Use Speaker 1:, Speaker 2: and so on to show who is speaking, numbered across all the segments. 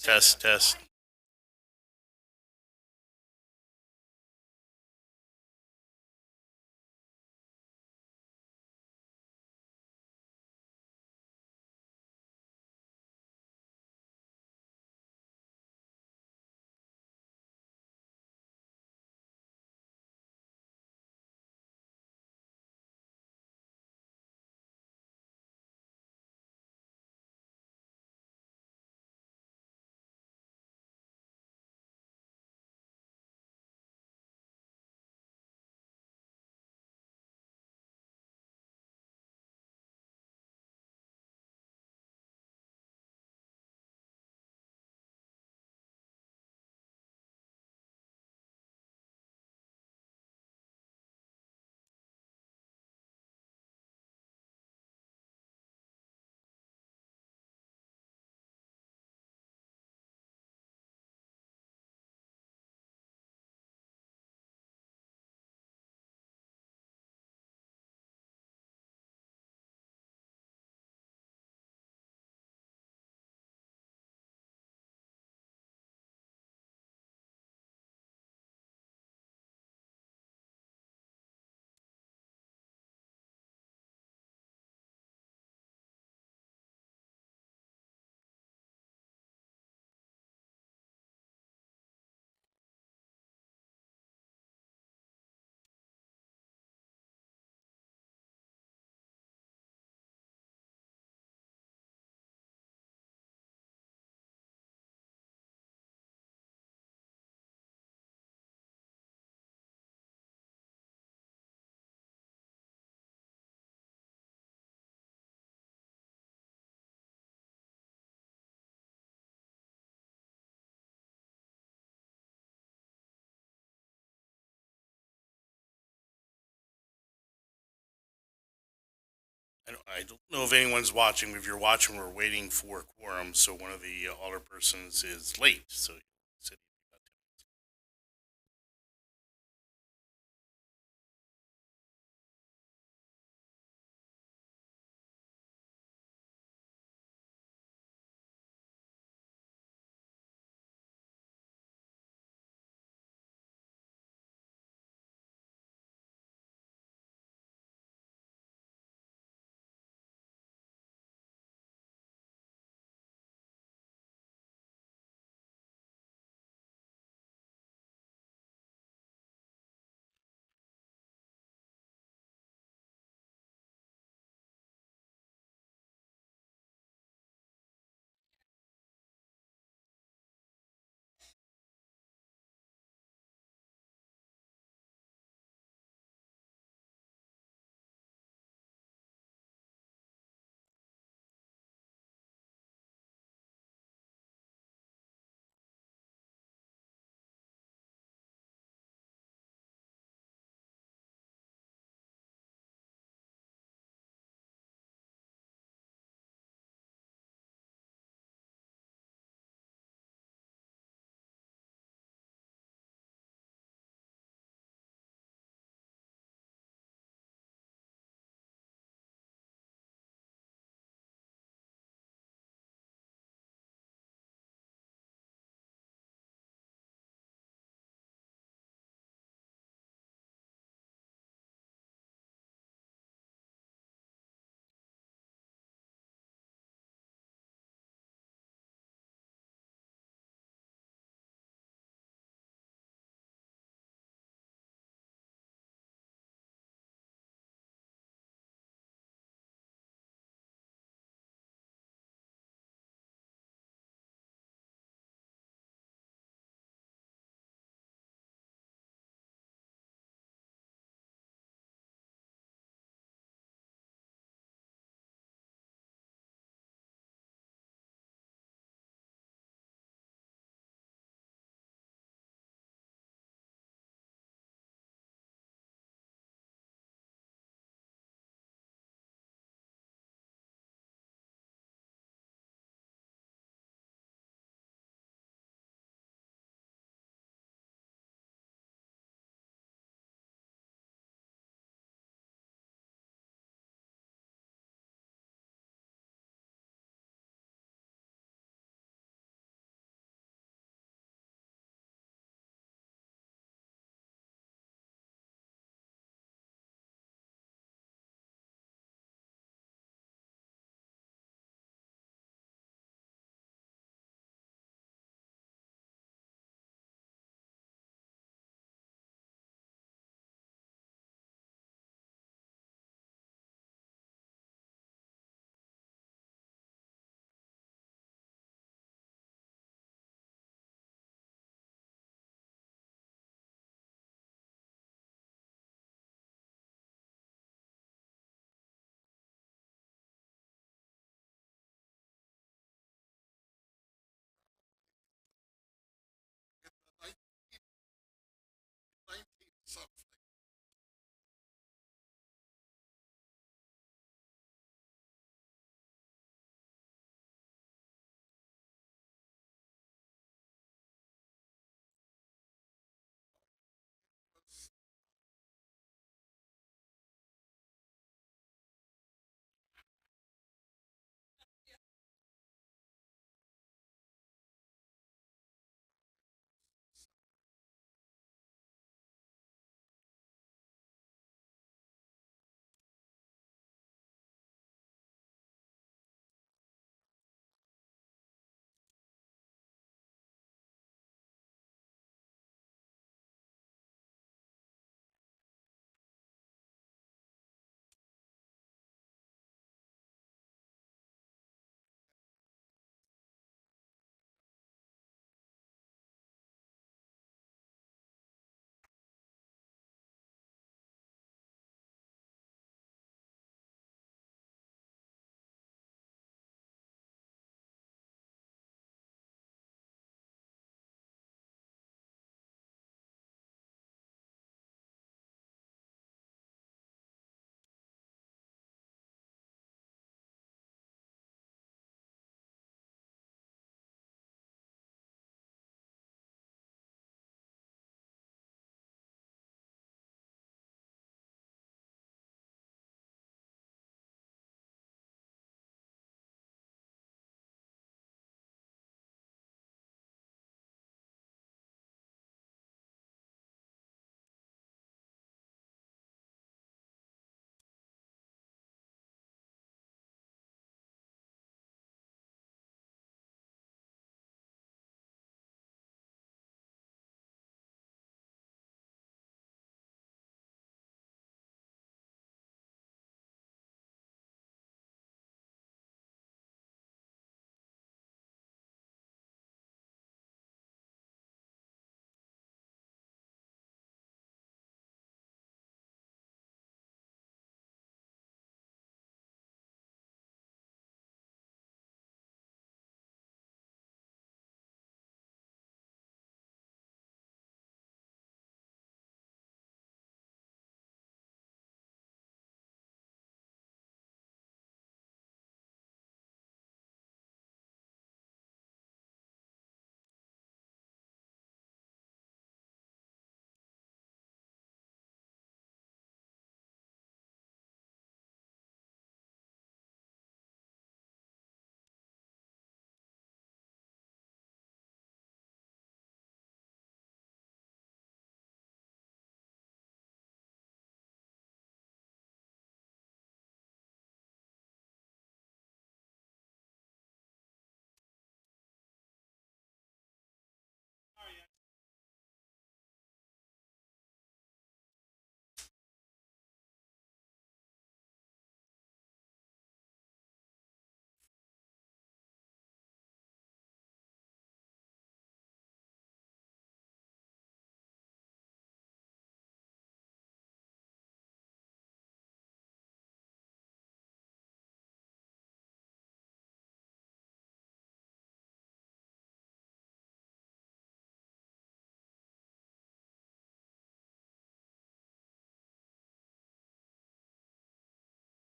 Speaker 1: Test, test. I don't know if anyone's watching. If you're watching, we're waiting for quorum. So one of the alder persons is late. So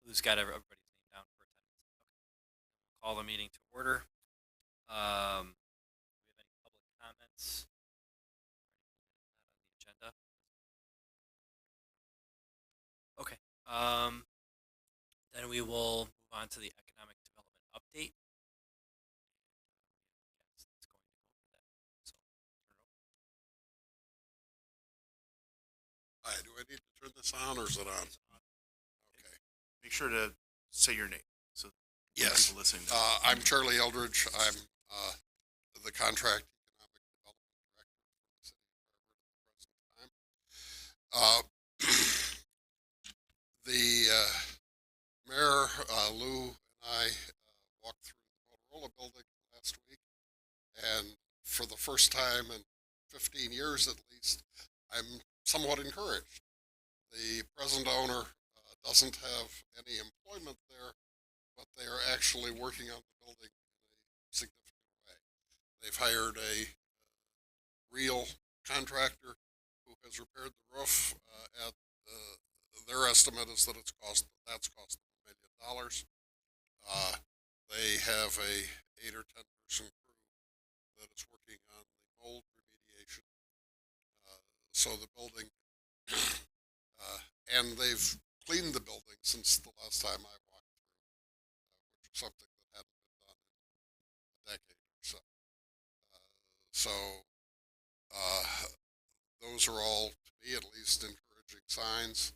Speaker 2: Lou's got everybody's name down for attendance. Okay. Call the meeting to order. Do we have any public comments? Not on the agenda. Okay. Then we will move on to the economic development update. Yes, that's going to go for that. So, turn it over.
Speaker 3: Hi, do I need to turn this on or is it on? Okay.
Speaker 4: Make sure to say your name. So
Speaker 3: Yes.
Speaker 4: people listening.
Speaker 3: I'm Charlie Eldridge. I'm the contract economic development director for the city of Harvard at the present time. The mayor, Lou, and I walked through the Motorola building last week, and for the first time in 15 years at least, I'm somewhat encouraged. The present owner doesn't have any employment there, but they are actually working on the building in a significant way. They've hired a real contractor who has repaired the roof at their estimate is that that's cost them $1 million. They have a 8 or 10 person crew that is working on the mold remediation. So the building, and they've cleaned the building since the last time I walked through, which is something that hadn't been done in a decade or so. So those are all, to me at least, encouraging signs.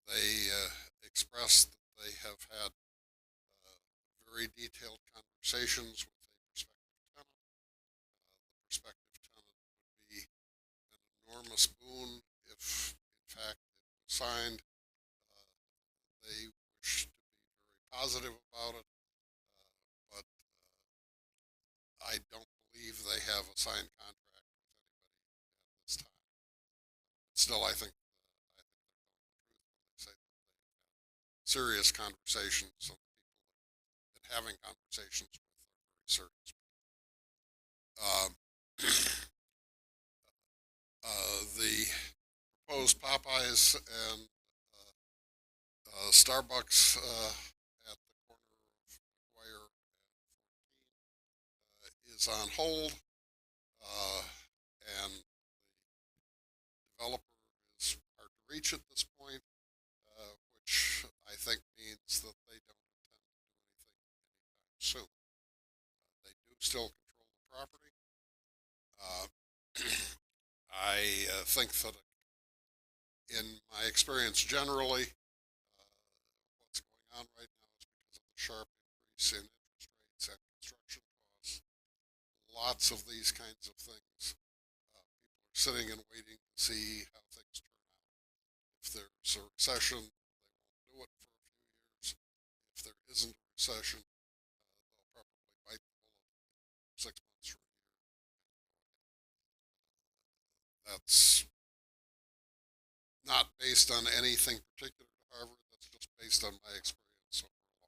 Speaker 3: They expressed that they have had very detailed conversations with a prospective tenant. The prospective tenant would be an enormous boon if, in fact, it was signed. They wish to be very positive about it, but I don't believe they have a signed contract with anybody at this time. Still, I think they're telling the truth when they say that they have had serious conversations, and the people they've been having conversations with are very serious people. The proposed Popeyes and Starbucks at the corner of McGuire and 14 is on hold, and the developer is hard to reach at this point, which I think means that they don't intend to do anything anytime soon. They do still control the property. I think that in my experience generally, what's going on right now is because of the sharp increase in interest rates and construction costs. Lots of these kinds of things, people are sitting and waiting to see how things turn out. If there's a recession, they won't do it for a few years. If there isn't a recession, they'll probably bite the bullet in 6 months or a year. That's not based on anything particular to Harvard. That's just based on my experience over a long,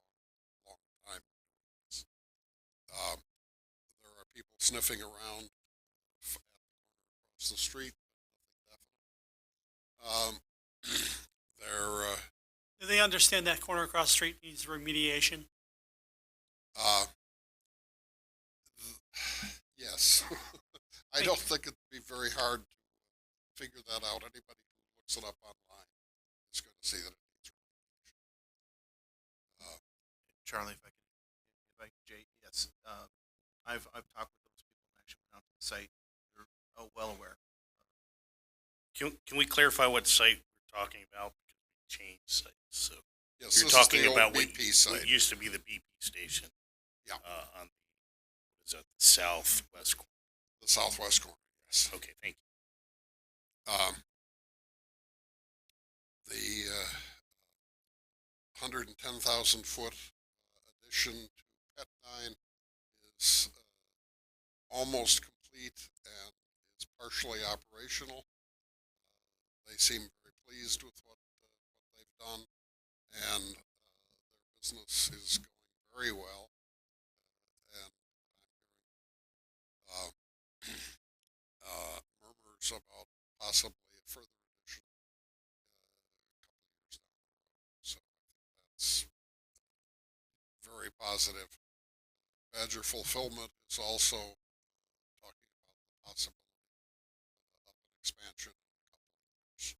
Speaker 3: long time. There are people sniffing around at the corner across the street, but nothing definite. They're
Speaker 5: Do they understand that corner across the street needs remediation?
Speaker 3: yes. I don't think it'd be very hard to figure that out. Anybody who looks it up online is going to see that it needs remediation.
Speaker 4: Charlie, if I can, Jay, yes. I've talked with those people and actually went out to the site. They're well aware.
Speaker 1: Can we clarify what site we're talking about? Because we changed sites. So
Speaker 3: Yes,
Speaker 1: you're
Speaker 3: this
Speaker 1: talking
Speaker 3: is the
Speaker 1: about
Speaker 3: old BP site.
Speaker 1: what used to be the BP station.
Speaker 3: Yeah.
Speaker 1: On what is that, the southwest corner?
Speaker 3: The southwest corner, yes.
Speaker 1: Okay, thank you.
Speaker 3: The 110,000 foot addition to Pet9 is almost complete and is partially operational. They seem very pleased with what they've done, and their business is going very well. And I'm hearing murmurs about possibly a further addition a couple of years down the road. So positive. Badger Fulfillment is also talking about the possibility of an expansion in a couple of years.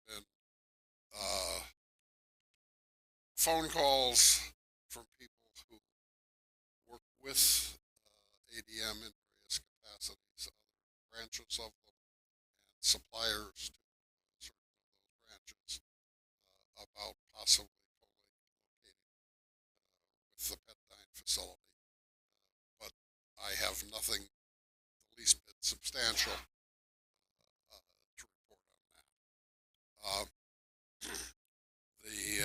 Speaker 3: There have been phone calls from people who work with ADM in various capacities, other branches of them, and suppliers to certain of those branches about possibly co-locating with the Petdyne facility. But I have nothing the least bit substantial to report on that. The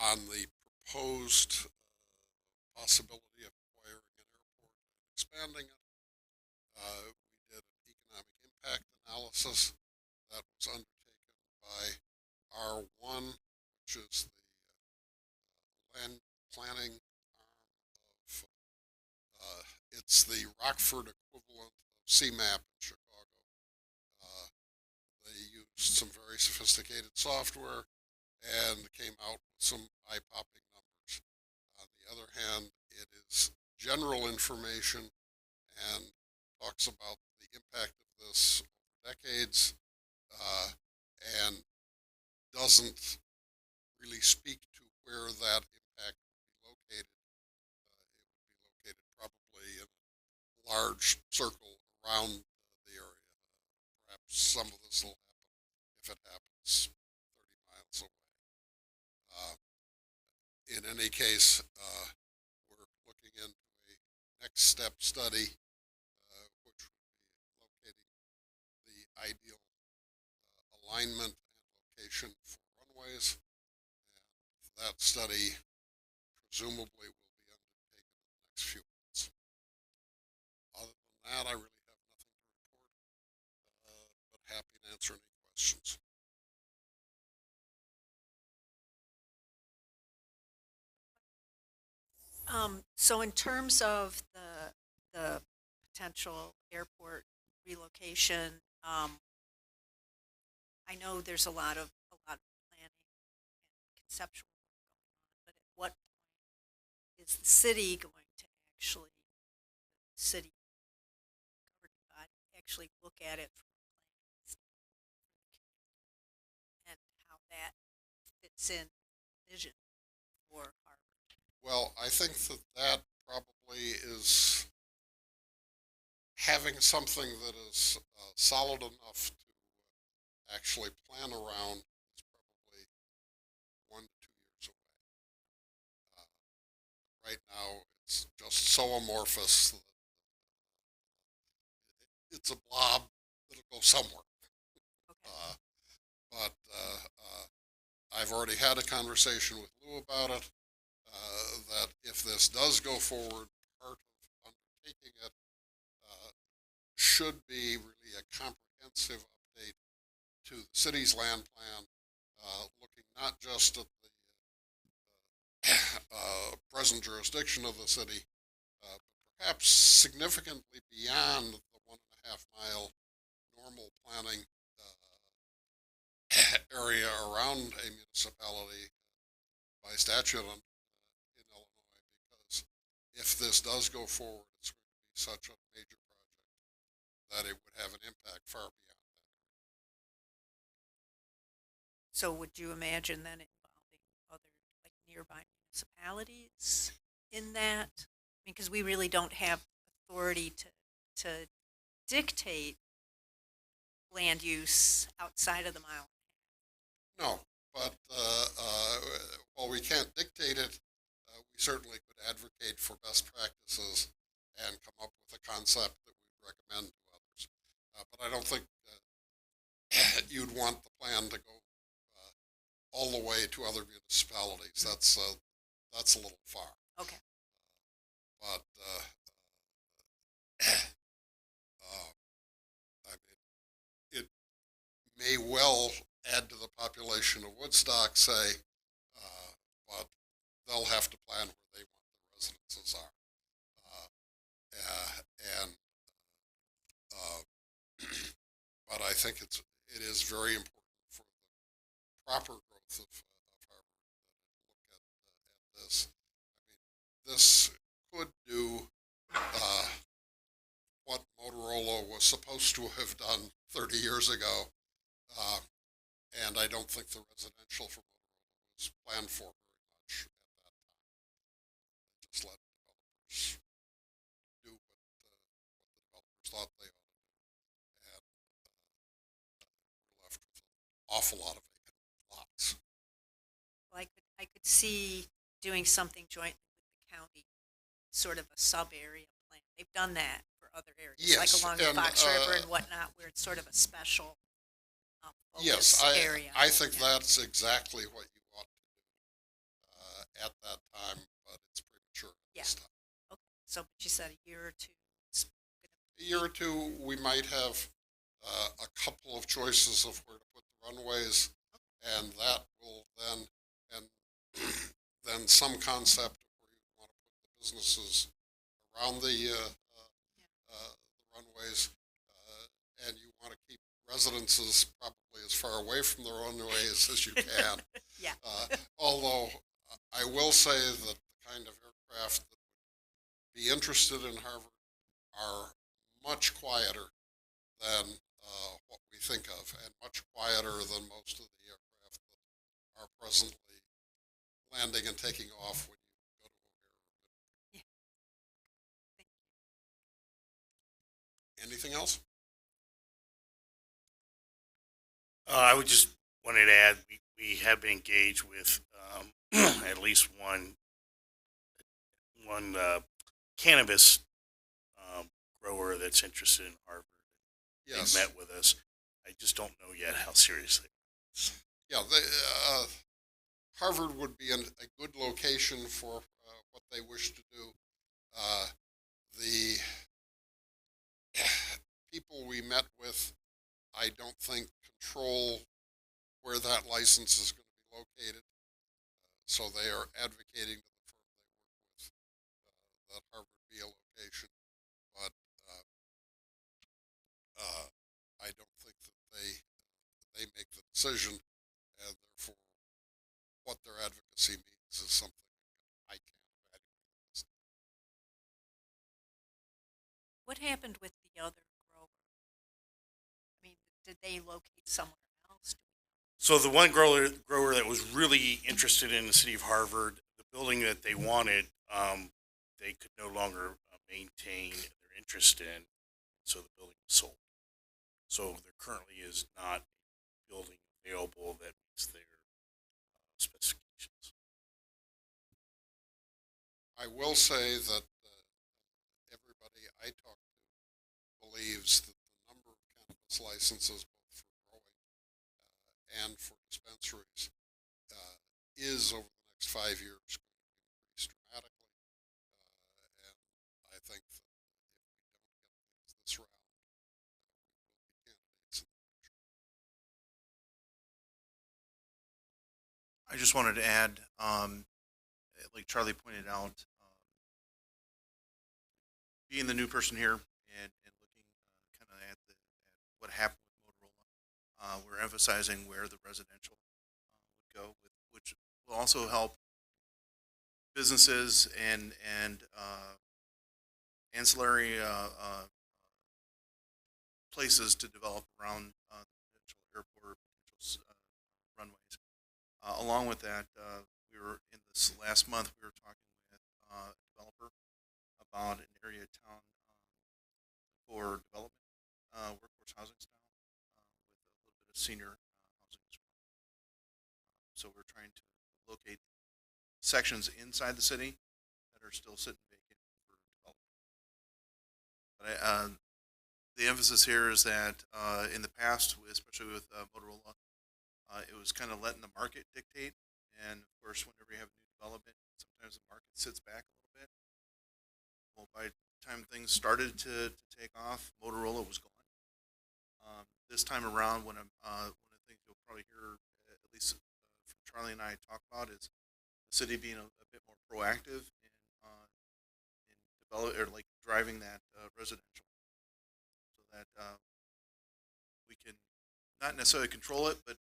Speaker 3: on the proposed possibility of acquiring an airport and expanding it, we did an economic impact analysis that was undertaken by R1, which is the land planning arm of, it's the Rockford equivalent of CMAP in Chicago. They used some very sophisticated software and came out with some eye-popping numbers. On the other hand, it is general information and talks about the impact of this over decades, and doesn't really speak to where that impact would be located. It would be located probably in a large circle around the area. Perhaps some of this will happen if it happens 30 miles away. In any case, we're looking into a next step study, which would be locating the ideal alignment and location for runways. And that study presumably will be undertaken in the next few months. Other than that, I really have nothing to report, but happy to answer any questions.
Speaker 6: So in terms of the potential airport relocation, I know there's a lot of planning and conceptual work going on, but at what point is the city going to actually, the city governing body, actually look at it from a planning standpoint and how that fits in vision for Harvard?
Speaker 3: Well, I think that probably is having something that is solid enough to actually plan around is probably 1 to 2 years away. Right now, it's just so amorphous that it's a blob that'll go somewhere.
Speaker 6: Okay.
Speaker 3: But I've already had a conversation with Lou about it. That if this does go forward, part of undertaking it should be really a comprehensive update to the city's land plan, looking not just at the present jurisdiction of the city, but perhaps significantly beyond the 1.5 mile normal planning area around a municipality by statute in Illinois, because if this does go forward, it's going to be such a major project that it would have an impact far beyond that.
Speaker 6: So would you imagine then involving other, like, nearby municipalities in that? I mean, because we really don't have authority to dictate land use outside of the mile.
Speaker 3: No, but while we can't dictate it, we certainly could advocate for best practices and come up with a concept that we'd recommend to others. But I don't think you'd want the plan to go all the way to other municipalities. That's a little far.
Speaker 6: Okay.
Speaker 3: But I mean, it may well add to the population of Woodstock, say, but they'll have to plan where they want the residences are. But I think it is very important for the proper growth of Harvard this could do what Motorola was supposed to have done 30 years ago, and I don't think the residential for Motorola was planned for very much at that time. Just let developers do what the developers thought they ought to do, and we're left with an awful lot of vacant lots.
Speaker 6: Well, I could see doing something jointly with the county, sort of a sub-area plan. They've done that for other areas, like
Speaker 3: Yes,
Speaker 6: along the
Speaker 3: and,
Speaker 6: Fox River and whatnot, where it's sort of a special
Speaker 3: Yes,
Speaker 6: focus area.
Speaker 3: I think
Speaker 6: Yeah.
Speaker 3: that's exactly what you ought to do at that time, but it's premature at this time.
Speaker 6: Okay. So, but you said a year or two. It's
Speaker 3: A year or two, we might have a couple of choices of where to put the runways, and that will then, and then some concept of where you want to put the businesses around the runways, and you want to keep residences probably as far away from the runways as you can.
Speaker 6: Yeah.
Speaker 3: Although I will say that the kind of aircraft that would be interested in Harvard are much quieter than what we think of, and much quieter than most of the aircraft that are presently landing and taking off when you go to O'Hare.
Speaker 6: Yeah.
Speaker 3: Anything else?
Speaker 1: I would just wanted to add, we have been engaged with at least one cannabis grower that's interested in Harvard.
Speaker 3: Yes.
Speaker 1: They met with us. I just don't know yet how seriously.
Speaker 3: Yeah, Harvard would be a good location for what they wish to do. The people we met with, I don't think control where that license is going to be located. So they are advocating to the firm they work with that Harvard be a location. But I don't think that they make the decision, and therefore what their advocacy means is something I can't evaluate.
Speaker 6: What happened with the other grower? I mean, did they locate somewhere else?
Speaker 1: So the one grower that was really interested in the city of Harvard, the building that they wanted, they could no longer maintain their interest in, so the building was sold. So there currently is not a building available that meets their specifications.
Speaker 3: I will say that everybody I talk to believes that the number of cannabis licenses, both for growing and for dispensaries, is over the next 5 years going to increase dramatically. And I think that if we don't get things this round, we will be candidates in the future.
Speaker 4: I just wanted to add, like Charlie pointed out, being the new person here and looking kind of at what happened with Motorola, we're emphasizing where the residential would go, which will also help businesses and ancillary places to develop around the potential airport, potential runways. Along with that, we were in this last month. We were talking with a developer about an area of town for development, workforce housing style, with a little bit of senior housing as well. So we're trying to locate sections inside the city that are still sitting vacant for development. But the emphasis here is that in the past, especially with Motorola, it was kind of letting the market dictate. And of course, whenever you have a new development, sometimes the market sits back a little bit. Well, by the time things started to take off, Motorola was gone. This time around, one of the things you'll probably hear, at least from Charlie and I talk about, is the city being a bit more proactive in develop or like driving that residential, so that we can not necessarily control it, but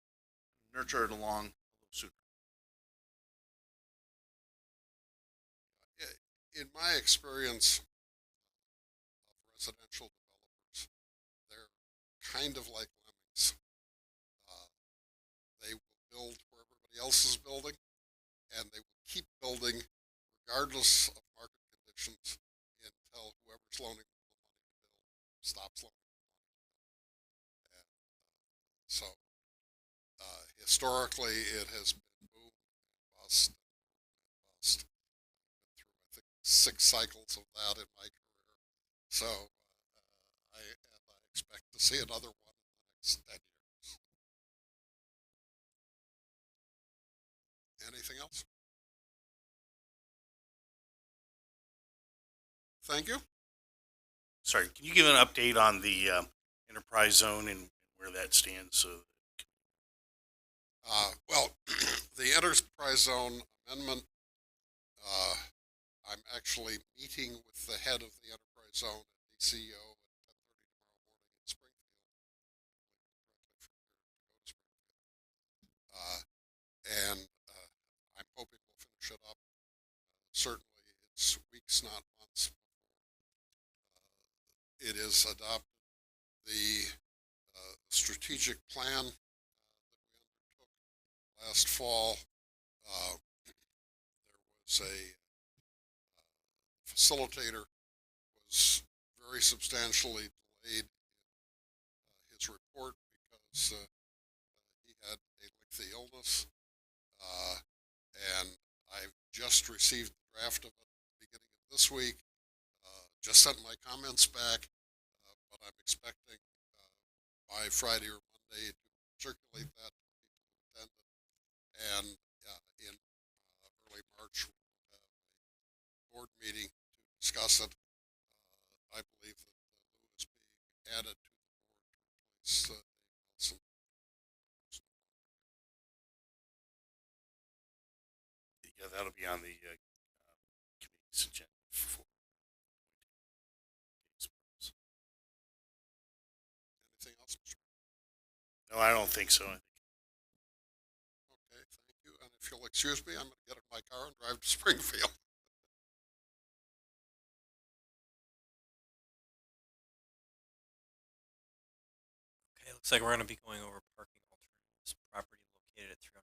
Speaker 4: nurture it along a little sooner.
Speaker 3: in my experience of residential developers, they're kind of like lemmings. They will build where everybody else is building, and they will keep building regardless of market conditions until whoever's loaning them the money to build stops loaning them the money to build. And so historically, it has been boom and bust and bust. I've been through, I think, 6 cycles of that in my career. So I expect to see another one in the next 10 years. Anything else? Thank you.
Speaker 1: Sorry, can you give an update on the enterprise zone and where that stands? So,
Speaker 3: Well, the enterprise zone amendment, I'm actually meeting with the head of the enterprise zone at DCO at 10:30 tomorrow morning in Springfield. And I'm hoping we'll finish it up. Certainly, it's weeks, not months, before it is adopted. The strategic plan that we undertook last fall, there was a facilitator was very substantially delayed in his report because he had a lengthy illness, and I've just received the draft of it at the beginning of this week. Just sent my comments back, but I'm expecting by Friday or Monday to circulate that to people who attended, and in early March we'll have a board meeting to discuss it. I believe that Lou is being added to the board to replace Dave Nelson.
Speaker 1: yeah, that'll be on the committee's agenda for.
Speaker 3: Anything else, Mr.
Speaker 1: No, I don't think so.
Speaker 3: Okay, thank you. And if you'll excuse me, I'm going to get in my car and drive to Springfield.
Speaker 2: Okay, looks like we're going to be going over parking alternatives, property located at 309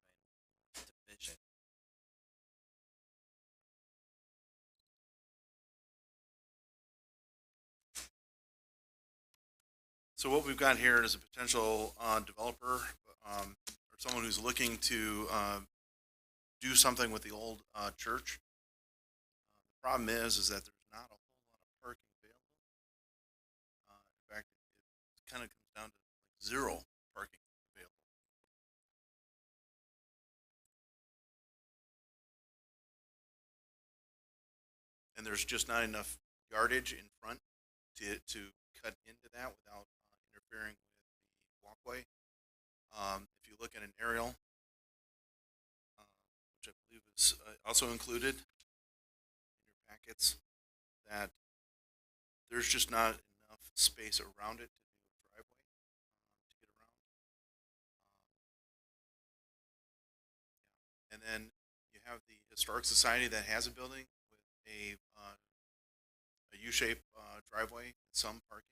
Speaker 2: Division.
Speaker 4: So what we've got here is a potential developer or someone who's looking to do something with the old church. The problem is that there's not a whole lot of parking available. In fact, it kind of comes down to like 0 parking available. And there's just not enough yardage in front to cut into that without interfering with the walkway. If you look at an aerial, which I believe is also included in your packets, that there's just not enough space around it to do a driveway to get around. And then you have the Historic Society that has a building with a U-shaped driveway and some parking.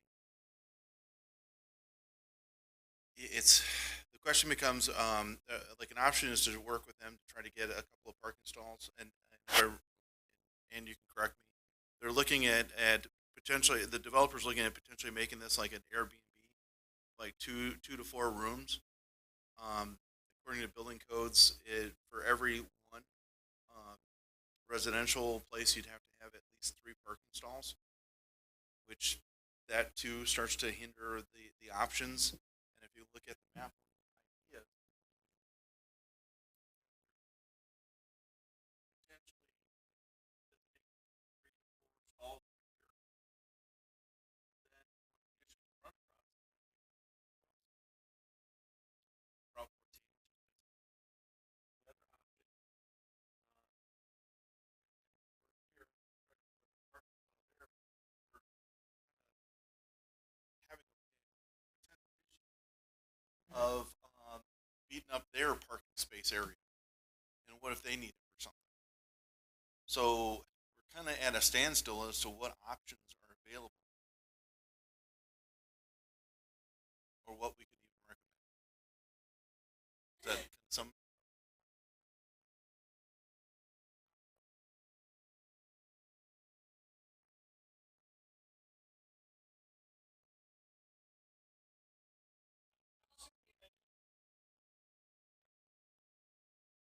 Speaker 4: It's the question becomes like an option is to work with them to try to get a couple of parking stalls, and you can correct me. They're looking at potentially, the developer's looking at potentially making this like an Airbnb, like two to 4 rooms. According to building codes, for every one residential place, you'd have to have at least 3 parking stalls, which that too starts to hinder the options. And if you look at the map, idea potentially take 3 to 4 stalls here, then when you get to the front process, Route 14, the other option here, parking stall there, we're having a potential issue of beating up their parking space area. And what if they need it for something? So we're kind of at a standstill as to what options are available. Or what we could even recommend. Is that some,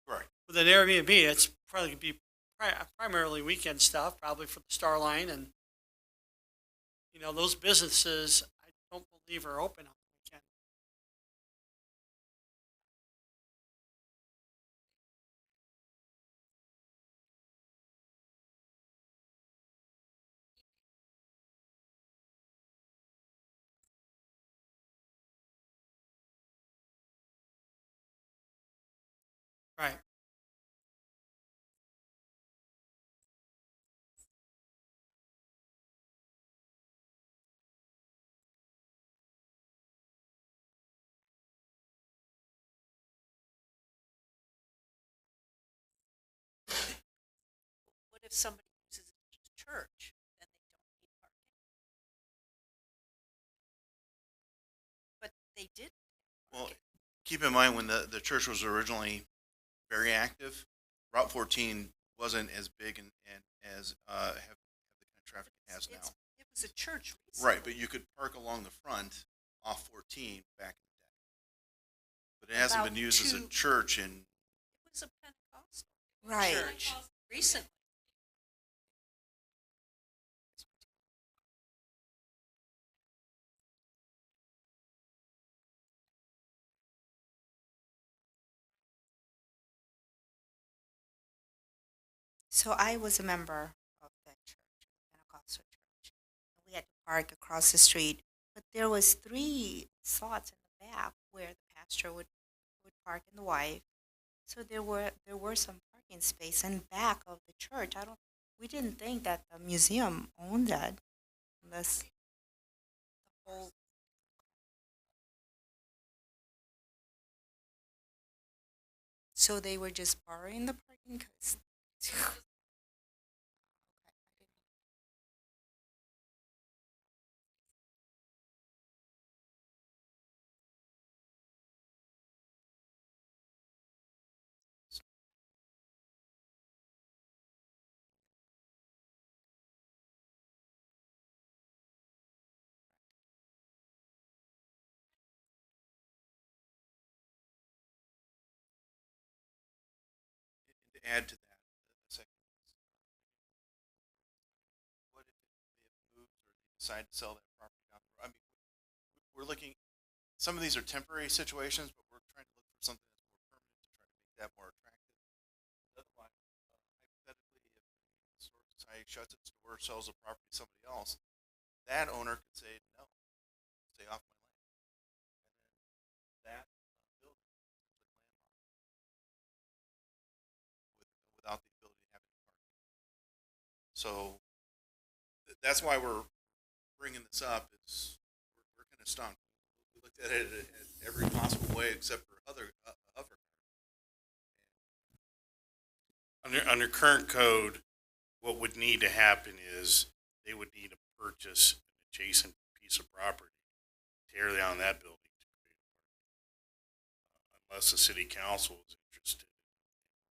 Speaker 4: right,
Speaker 5: With an Airbnb, it's probably gonna be primarily weekend stuff, probably for the Star Line, and those businesses I don't believe are open on the weekend. Right.
Speaker 6: What if somebody uses it as a church, then they don't need parking? But they did.
Speaker 4: well, keep in mind when the church was originally very active, Route 14 wasn't as big and as have the kind of traffic it has now.
Speaker 6: It was a church recently.
Speaker 4: Right, but you could park along the front off 14 back in the day. But it hasn't been
Speaker 6: About
Speaker 4: used as a
Speaker 6: two-
Speaker 4: church in,
Speaker 6: It was a Pentecostal
Speaker 7: Right.
Speaker 6: church recently.
Speaker 7: So I was a member of that church, Pentecostal church. We had to park across the street, but there was 3 slots in the back where the pastor would park and the wife. So there were some parking space in back of the church. We didn't think that the museum owned that, unless the whole. So they were just borrowing the parking because.
Speaker 4: to add to that, the second, what if it moves or they decide to sell that property down the road? I mean, we're looking, some of these are temporary situations, but we're trying to look for something that's more permanent to try to make that more attractive. Otherwise, hypothetically, if the historic society shuts its door, sells the property to somebody else, that owner could say, no, stay off my land. And then that building is essentially landlocked without the ability to have any parking. So that's why we're bringing this up. We're kind of stumped. We looked at it in every possible way except for other hover.
Speaker 1: Under current code, what would need to happen is they would need to purchase an adjacent piece of property, tear down that building to create a parking. Unless the city council is interested in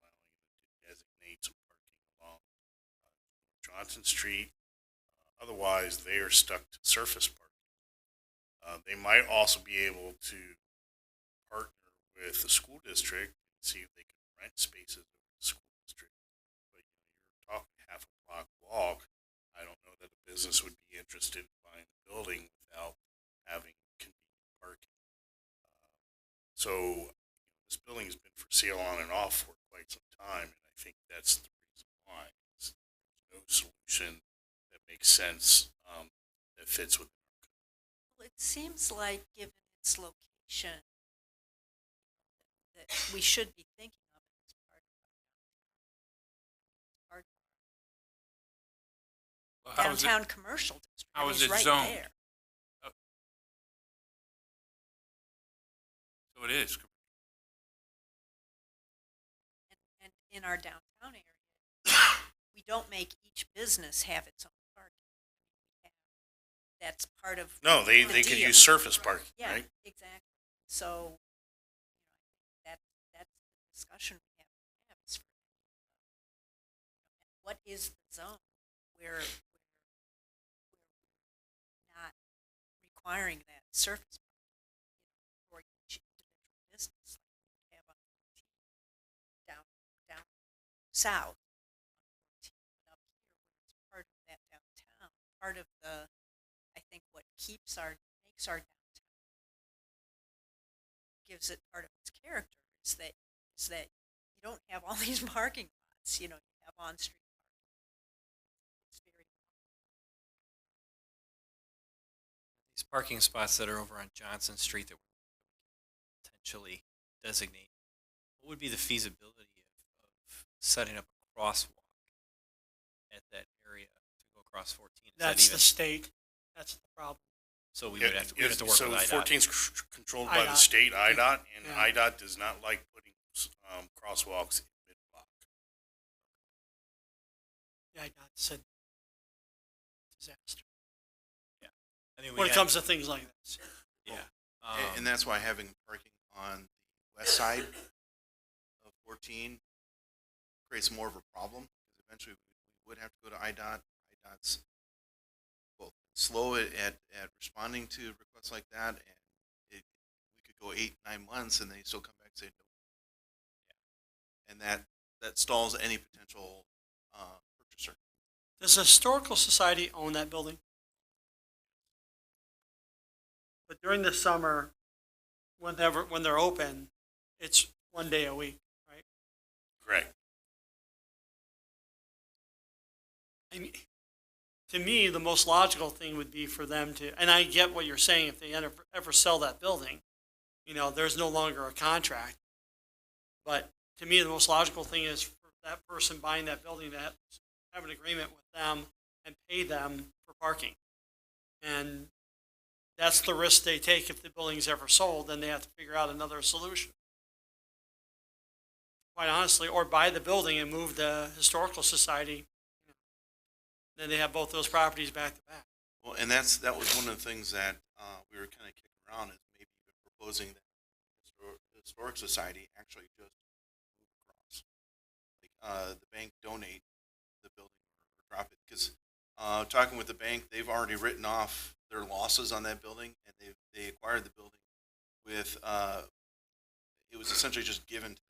Speaker 1: allowing it to designate some parking along Johnson Street. Otherwise, they are stuck to surface parking. They might also be able to partner with the school district and see if they can rent spaces over the school district. But you're talking half a block walk. I don't know that a business would be interested in buying the building without having convenient parking. So this building has been for sale on and off for quite some time, and I think that's the reason why. There's no solution that makes sense that fits with.
Speaker 6: Well, it seems like, given its location, that we should be thinking of it as part of
Speaker 8: Well,
Speaker 6: our
Speaker 8: how is it,
Speaker 6: downtown commercial district.
Speaker 8: how
Speaker 6: I mean,
Speaker 8: is
Speaker 6: it's
Speaker 8: it
Speaker 6: right
Speaker 8: zoned?
Speaker 6: there.
Speaker 8: so it is.
Speaker 6: And in our downtown area, we don't make each business have its own parking. That's part of.
Speaker 1: No, they
Speaker 6: the
Speaker 1: could
Speaker 6: deal.
Speaker 1: use surface parking,
Speaker 6: Yeah,
Speaker 1: right?
Speaker 6: exactly. So, that's the discussion we have to have is for, what is the zone where we're not requiring that surface parking, for each individual business like we have on 14, down south on 14, but up here where it's part of that downtown, part of the, I think what makes our downtown, gives it part of its character is that you don't have all these parking lots, you have on-street parking. It's very,
Speaker 2: These parking spots that are over on Johnson Street that we potentially designate, what would be the feasibility of setting up a crosswalk at that area to go across 14? Is that
Speaker 5: That's
Speaker 2: even,
Speaker 5: the state. That's the problem.
Speaker 2: so we would have to work
Speaker 1: So
Speaker 2: with IDOT.
Speaker 1: 14 is controlled by the
Speaker 5: IDOT.
Speaker 1: state, IDOT, and
Speaker 5: Yeah.
Speaker 1: IDOT does not like putting crosswalks in mid-block.
Speaker 5: Yeah, I got said disaster.
Speaker 2: I mean, we
Speaker 5: When it
Speaker 2: had-
Speaker 5: comes to things like this.
Speaker 2: yeah.
Speaker 4: And that's why having parking on the west side of 14 creates more of a problem, because eventually we would have to go to IDOT. IDOT's, well, slow at responding to requests like that, and we could go 8-9 months and they still come back and say no. And that stalls any potential purchaser.
Speaker 5: Does the Historical Society own that building? But during the summer, when they're open, it's 1 day a week, right?
Speaker 1: Correct.
Speaker 5: I mean, to me, the most logical thing would be for them to, and I get what you're saying, if they ever sell that building, there's no longer a contract. But to me, the most logical thing is for that person buying that building to have an agreement with them and pay them for parking. And that's the risk they take if the building's ever sold, then they have to figure out another solution. Quite honestly, or buy the building and move the Historical Society. Then they have both those properties back to back.
Speaker 4: Well, and that was one of the things that we were kind of kicking around, is maybe proposing that the Historic Society actually just move across. Like the bank donate the building or drop it, because talking with the bank, they've already written off their losses on that building, and they acquired the building with it was essentially just given to them,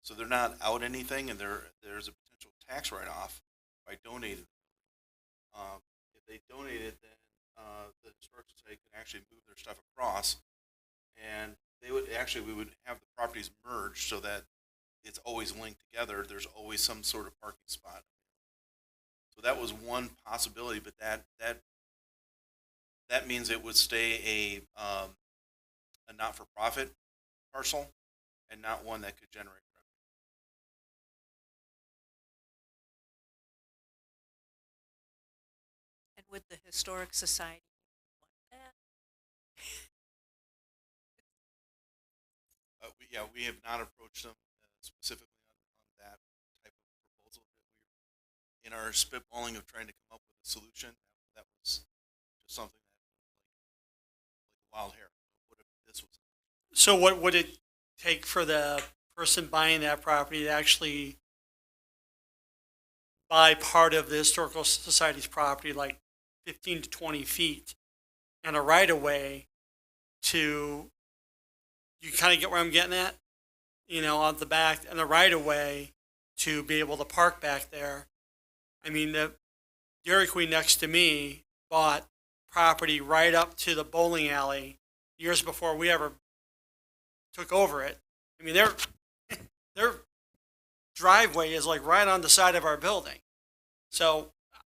Speaker 4: so they're not out anything, and there's a potential tax write-off by donating. If they donate it, then the Historic Society can actually move their stuff across, and we would have the properties merged so that it's always linked together. There's always some sort of parking spot. So that was one possibility, but that means it would stay a not-for-profit parcel and not one that could generate revenue.
Speaker 6: and would the Historic Society want that?
Speaker 4: We have not approached them specifically on that type of proposal. That in our spitballing of trying to come up with a solution, that was just something that, like wild hair. What if this was?
Speaker 5: So what would it take for the person buying that property to actually buy part of the Historical Society's property, like 15 to 20 feet, and a right-of-way to, you kind of get where I'm getting at? On the back, and a right-of-way to be able to park back there. I mean, the Dairy Queen next to me bought property right up to the bowling alley years before we ever took over it. I mean, their driveway is like right on the side of our building. So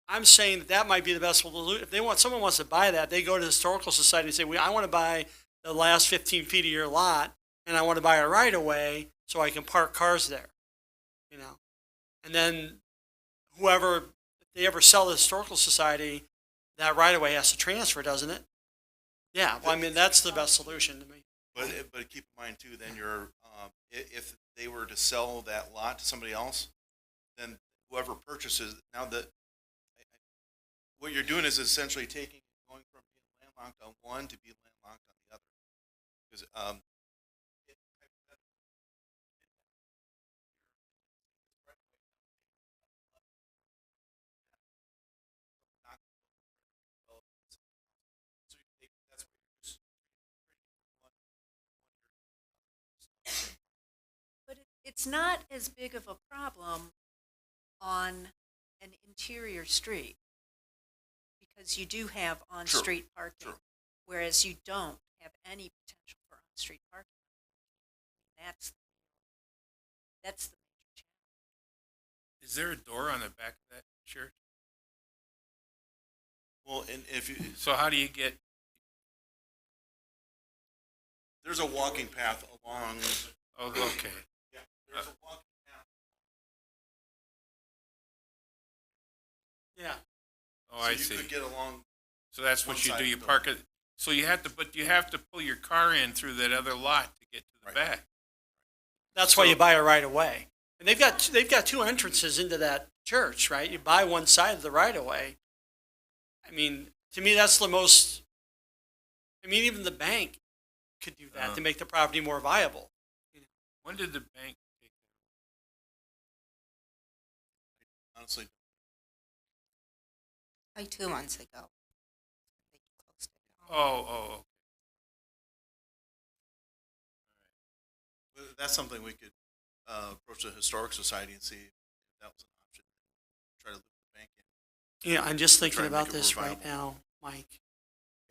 Speaker 5: I'm saying that might be the best solution. If someone wants to buy that, they go to the Historical Society and say, I want to buy the last 15 feet of your lot, and I want to buy a right of way so I can park cars there. And then if they ever sell the Historical Society, that right of way has to transfer, doesn't it? Yeah, well, I mean, that's the best solution to me.
Speaker 4: But keep in mind too, then if they were to sell that lot to somebody else, then whoever purchases, now that, what you're doing is essentially going from being landlocked on one to being landlocked on the other. Because, it- so that's what you're just
Speaker 6: But it's not as big of a problem on an interior street because you do have on-street parking,
Speaker 4: true.
Speaker 6: whereas you don't have any potential for on-street parking. That's the major challenge.
Speaker 8: Is there a door on the back of that church?
Speaker 4: Well, and if you,
Speaker 8: So how do you get,
Speaker 4: there's a walking path along.
Speaker 8: oh, okay.
Speaker 4: Yeah, there's a walking path.
Speaker 5: Yeah.
Speaker 8: Oh, I
Speaker 4: So
Speaker 8: see.
Speaker 4: you could get along.
Speaker 8: So that's
Speaker 4: one
Speaker 8: what you
Speaker 4: side
Speaker 8: do,
Speaker 4: of
Speaker 8: you
Speaker 4: the
Speaker 8: park it, so you have to, but you have to pull your car in through that other lot to get to the
Speaker 4: Right.
Speaker 8: back.
Speaker 5: That's why you buy a right of way. And they've got two entrances into that church, right? You buy one side of the right of way. I mean, to me, that's the most. I mean, even the bank could do that to make the property more viable.
Speaker 8: When did the bank take
Speaker 4: Honestly,
Speaker 7: Like 2 months ago. They closed it
Speaker 8: that?
Speaker 7: down.
Speaker 8: Oh,
Speaker 4: but that's something we could approach the Historic Society and see if that was an option. Try to loop the bank in.
Speaker 5: Yeah, I'm just
Speaker 4: Try
Speaker 5: thinking
Speaker 4: and make
Speaker 5: about
Speaker 4: it more
Speaker 5: this right
Speaker 4: viable.
Speaker 5: now, Mike.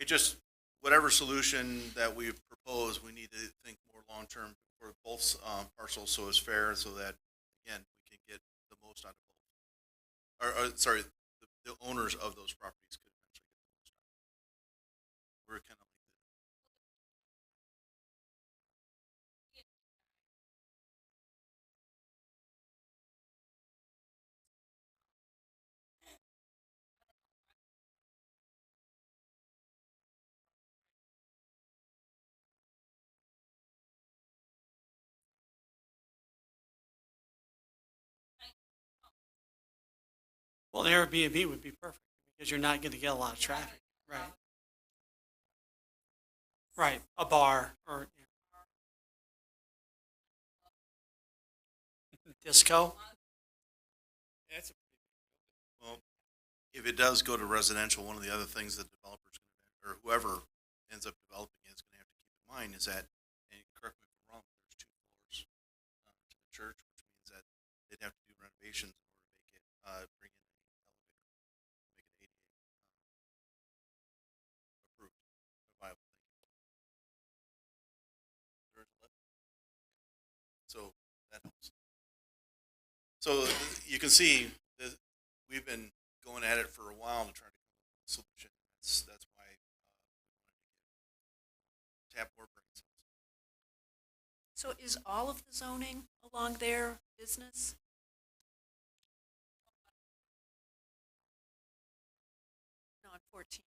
Speaker 4: It just, whatever solution that we propose, we need to think more long-term for both parcels so it's fair, so that, again, we can get the most out of both. Or sorry, the owners of those properties could eventually get the most out of it. We're kind of like
Speaker 5: Well, an Airbnb would be perfect because you're not going to get a lot of traffic, right? Right, a bar or disco.
Speaker 8: that's a
Speaker 4: well, if it does go to residential, one of the other things that developers or whoever ends up developing is going to have to keep in mind is that, and correct me if I'm wrong, there's 2 floors to the church, which means that they'd have to do renovations in order to make it bring in an elevator, make it ADA approved, a viable thing. There's a lift. So that helps. So you can see that we've been going at it for a while to try to come up with a solution. That's why we wanted to tap more brain cells.
Speaker 6: So is all of the zoning along there business? No, on 14.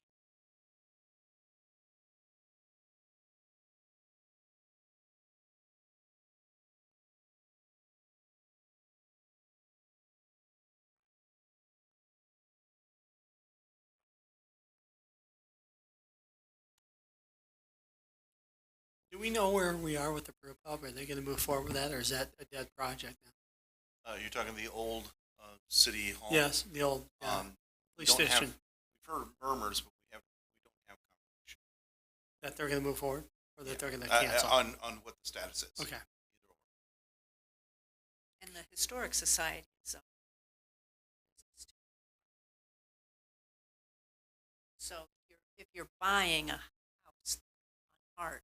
Speaker 5: Do we know where we are with the brew pub? Are they going to move forward with that, or is that a dead project now?
Speaker 4: You're talking the old city hall.
Speaker 5: Yes, the old
Speaker 4: We
Speaker 5: police
Speaker 4: don't have-
Speaker 5: station.
Speaker 4: We've heard murmurs, but we don't have confirmation
Speaker 5: That they're going to move forward, or that they're going to cancel.
Speaker 4: on what the status is.
Speaker 5: Okay.
Speaker 4: Either or.
Speaker 6: And the Historic Society is a business too. So if you're buying a house on art,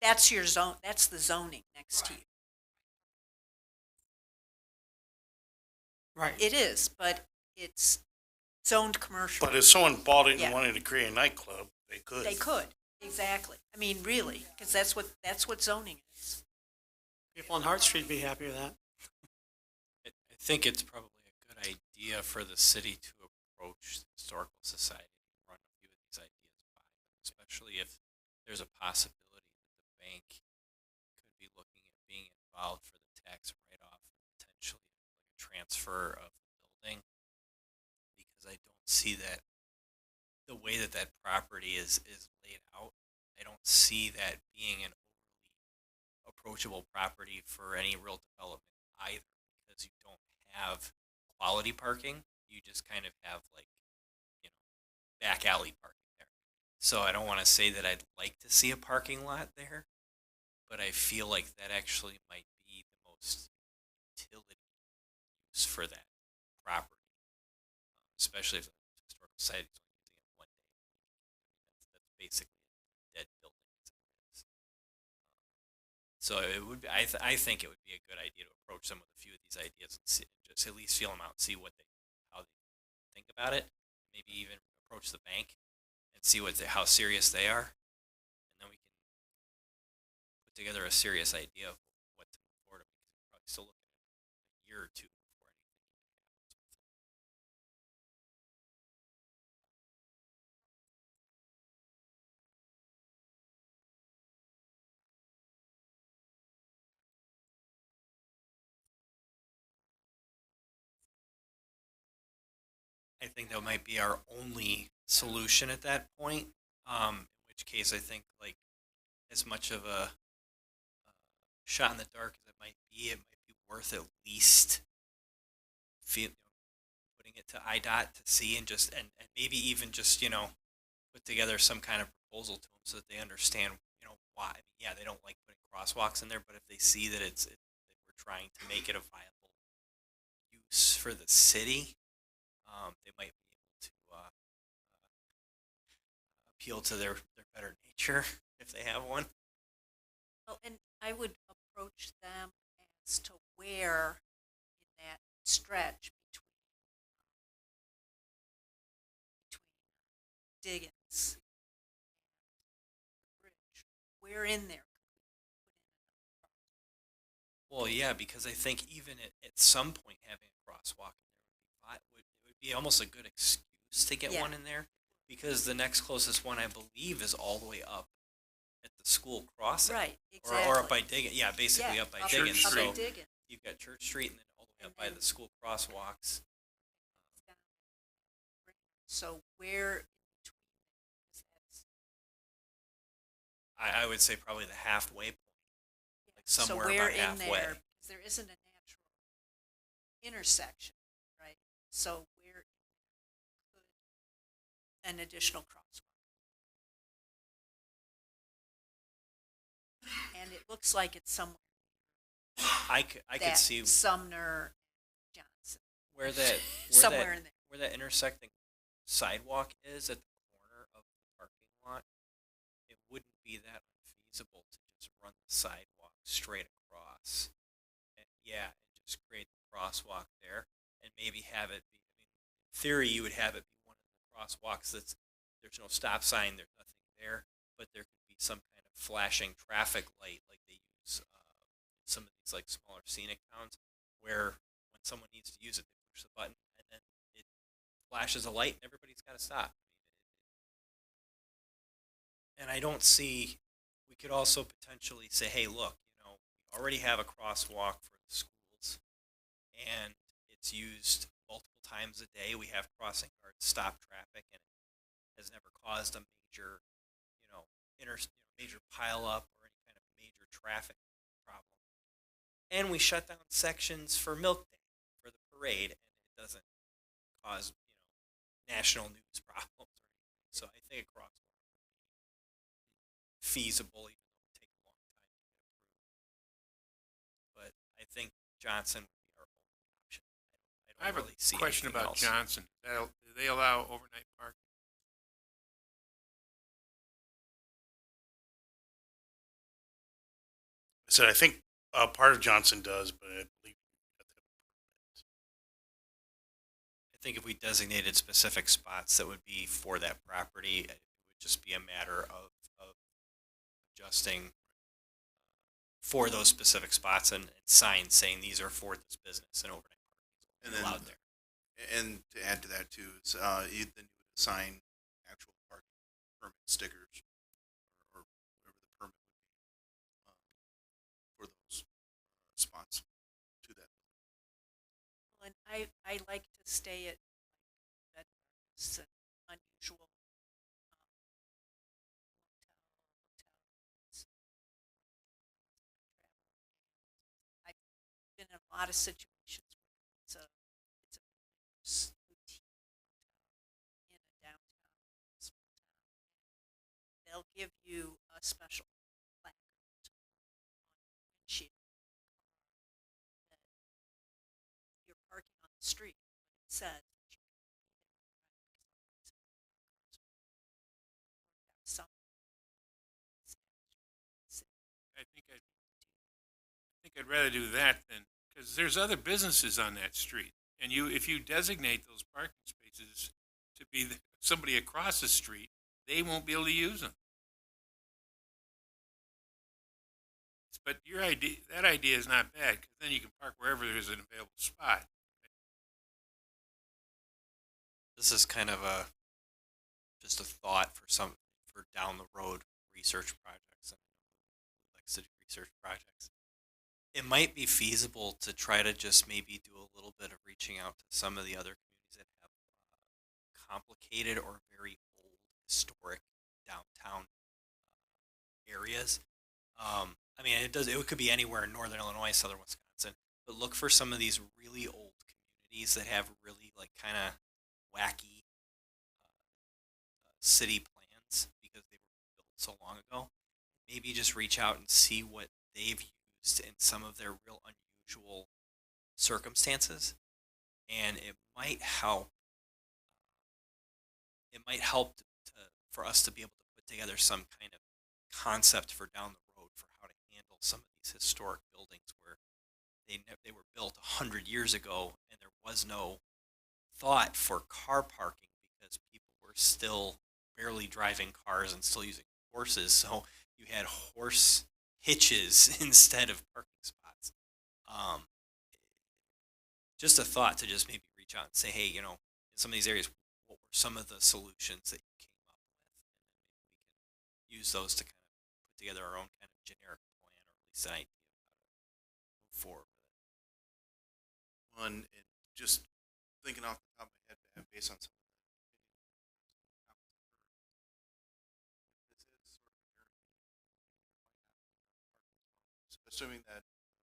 Speaker 6: that's your zone, that's the zoning next to you.
Speaker 5: Right.
Speaker 6: It is, but it's zoned commercial.
Speaker 1: But if someone bought it
Speaker 6: Yeah.
Speaker 1: and wanted to create a nightclub, they could.
Speaker 6: They could, exactly. I mean, really, because that's what zoning is.
Speaker 5: People on Hart Street would be happy with that.
Speaker 2: I think it's probably a good idea for the city to approach the Historical Society and run a few of these ideas by them, especially if there's a possibility that the bank could be looking at being involved for the tax write-off and transfer of the building, because I don't see that the way that that property is laid out. I don't see that being an overly approachable property for any real development either, because you don't have quality parking. You just kind of have like, you know, back alley parking there. So I don't want to say that I'd like to see a parking lot there, but I feel like that actually might be the most utility use for that property, especially if the historical society is only using it one day a week. That's basically a dead building. As it is. So it would be, I think it would be a good idea to approach them with a few of these ideas and see, just at least feel them out and see how they think about it. Maybe even approach the bank and see how serious they are, and then we can put together a serious idea of what to move forward. Because we're probably still looking at a year or two before anything happens with it. I think that might be our only solution at that point. In which case, I think like as much of a shot in the dark as it might be worth at least putting it to IDOT to see and maybe even just put together some kind of proposal to them so that they understand why. I mean, yeah, they don't like putting crosswalks in there, but if they see that that we're trying to make it a viable use for the city, they might be able to appeal to their better nature if they have one.
Speaker 6: Well, and I would approach them as to where in that stretch between Diggins and the bridge, where in there.
Speaker 2: Well, yeah, because I think even at some point having a crosswalk in there would be almost a good excuse to get
Speaker 6: Yeah.
Speaker 2: one in there, because the next closest one I believe is all the way up at the school crossing,
Speaker 6: Right,
Speaker 2: or
Speaker 6: exactly.
Speaker 2: up by Diggins. Yeah, basically
Speaker 6: Yeah,
Speaker 2: up by
Speaker 6: up-
Speaker 2: Diggins.
Speaker 6: up
Speaker 2: So
Speaker 6: by Diggins.
Speaker 2: you've got Church Street and then all the way
Speaker 6: And
Speaker 2: up by
Speaker 6: then-
Speaker 2: the school crosswalks.
Speaker 6: So where in between? Because that's-
Speaker 2: I would say probably the halfway point, like
Speaker 6: So
Speaker 2: somewhere
Speaker 6: where
Speaker 2: about
Speaker 6: in
Speaker 2: halfway.
Speaker 6: there? Because there isn't a natural intersection, right? So where could an additional crosswalk? And it looks like it's somewhere
Speaker 2: I could
Speaker 6: that
Speaker 2: see
Speaker 6: Sumner, Johnson,
Speaker 2: where that
Speaker 6: somewhere in there.
Speaker 2: where that intersecting sidewalk is at the corner of the parking lot. It wouldn't be that unfeasible to just run the sidewalk straight across. And and just create the crosswalk there, and maybe have it be. I mean, in theory, you would have it be one of the crosswalks there's no stop sign, there's nothing there, but there could be some kind of flashing traffic light like they use in some of these like smaller scenic towns, where when someone needs to use it, they push the button and then it flashes a light and everybody's got to stop. And I don't see. We could also potentially say, hey, look, we already have a crosswalk for the schools, and it's used multiple times a day. We have crossing guards stop traffic, and it has never caused a major, major pile up or any kind of major traffic problem. And we shut down sections for Milk Day for the parade, and it doesn't cause national news problems or anything. So I think a crosswalk would be feasible, even though it would take a long time to get approved. But I think Johnson would be our only option.
Speaker 8: I have
Speaker 2: really see
Speaker 8: a question
Speaker 2: anything
Speaker 8: about
Speaker 2: else.
Speaker 8: Johnson. Do they allow overnight parking?
Speaker 1: So I think part of Johnson does, but I believe you have to have a permit.
Speaker 2: I think if we designated specific spots that would be for that property, it would just be a matter of adjusting for those specific spots and signs saying these are for this business and overnight parking
Speaker 4: And
Speaker 2: is
Speaker 4: then,
Speaker 2: allowed there.
Speaker 4: and to add to that too, is then you would assign actual parking permit stickers or whatever the permit would be for those spots to that.
Speaker 6: Well, I like to stay at bed and breakfasts and unusual hotels. I've been in a lot of situations where it's a boutique hotel in a downtown small town. They'll give you a special placard on your windshield that you're parking on the street, but it says that you can be there some
Speaker 8: I think I'd rather do that than, because there's other businesses on that street. And if you designate those parking spaces to be somebody across the street, they won't be able to use them. But that idea is not bad, because then you can park wherever there's an available spot.
Speaker 2: This is kind of just a thought for down the road research projects and like city research projects. It might be feasible to try to just maybe do a little bit of reaching out to some of the other communities that have complicated or very old historic downtown areas. I mean, it could be anywhere in northern Illinois, southern Wisconsin, but look for some of these really old communities that have really like kind of wacky city plans because they were built so long ago. Maybe just reach out and see what they've used in some of their real unusual circumstances, and it might help. It might help for us to be able to put together some kind of concept for down the road for how to handle some of these historic buildings where they were built 100 years ago and there was no thought for car parking because people were still barely driving cars and still using horses, so you had horse hitches instead of parking spots. Just a thought to just maybe reach out and say, hey, in some of these areas, what were some of the solutions that you came up with, and then maybe we can use those to kind of put together our own kind of generic plan, or at least an idea of how to move forward with it.
Speaker 4: One, and just thinking off the top of my head, based on some of the this is sort of an area assuming that we could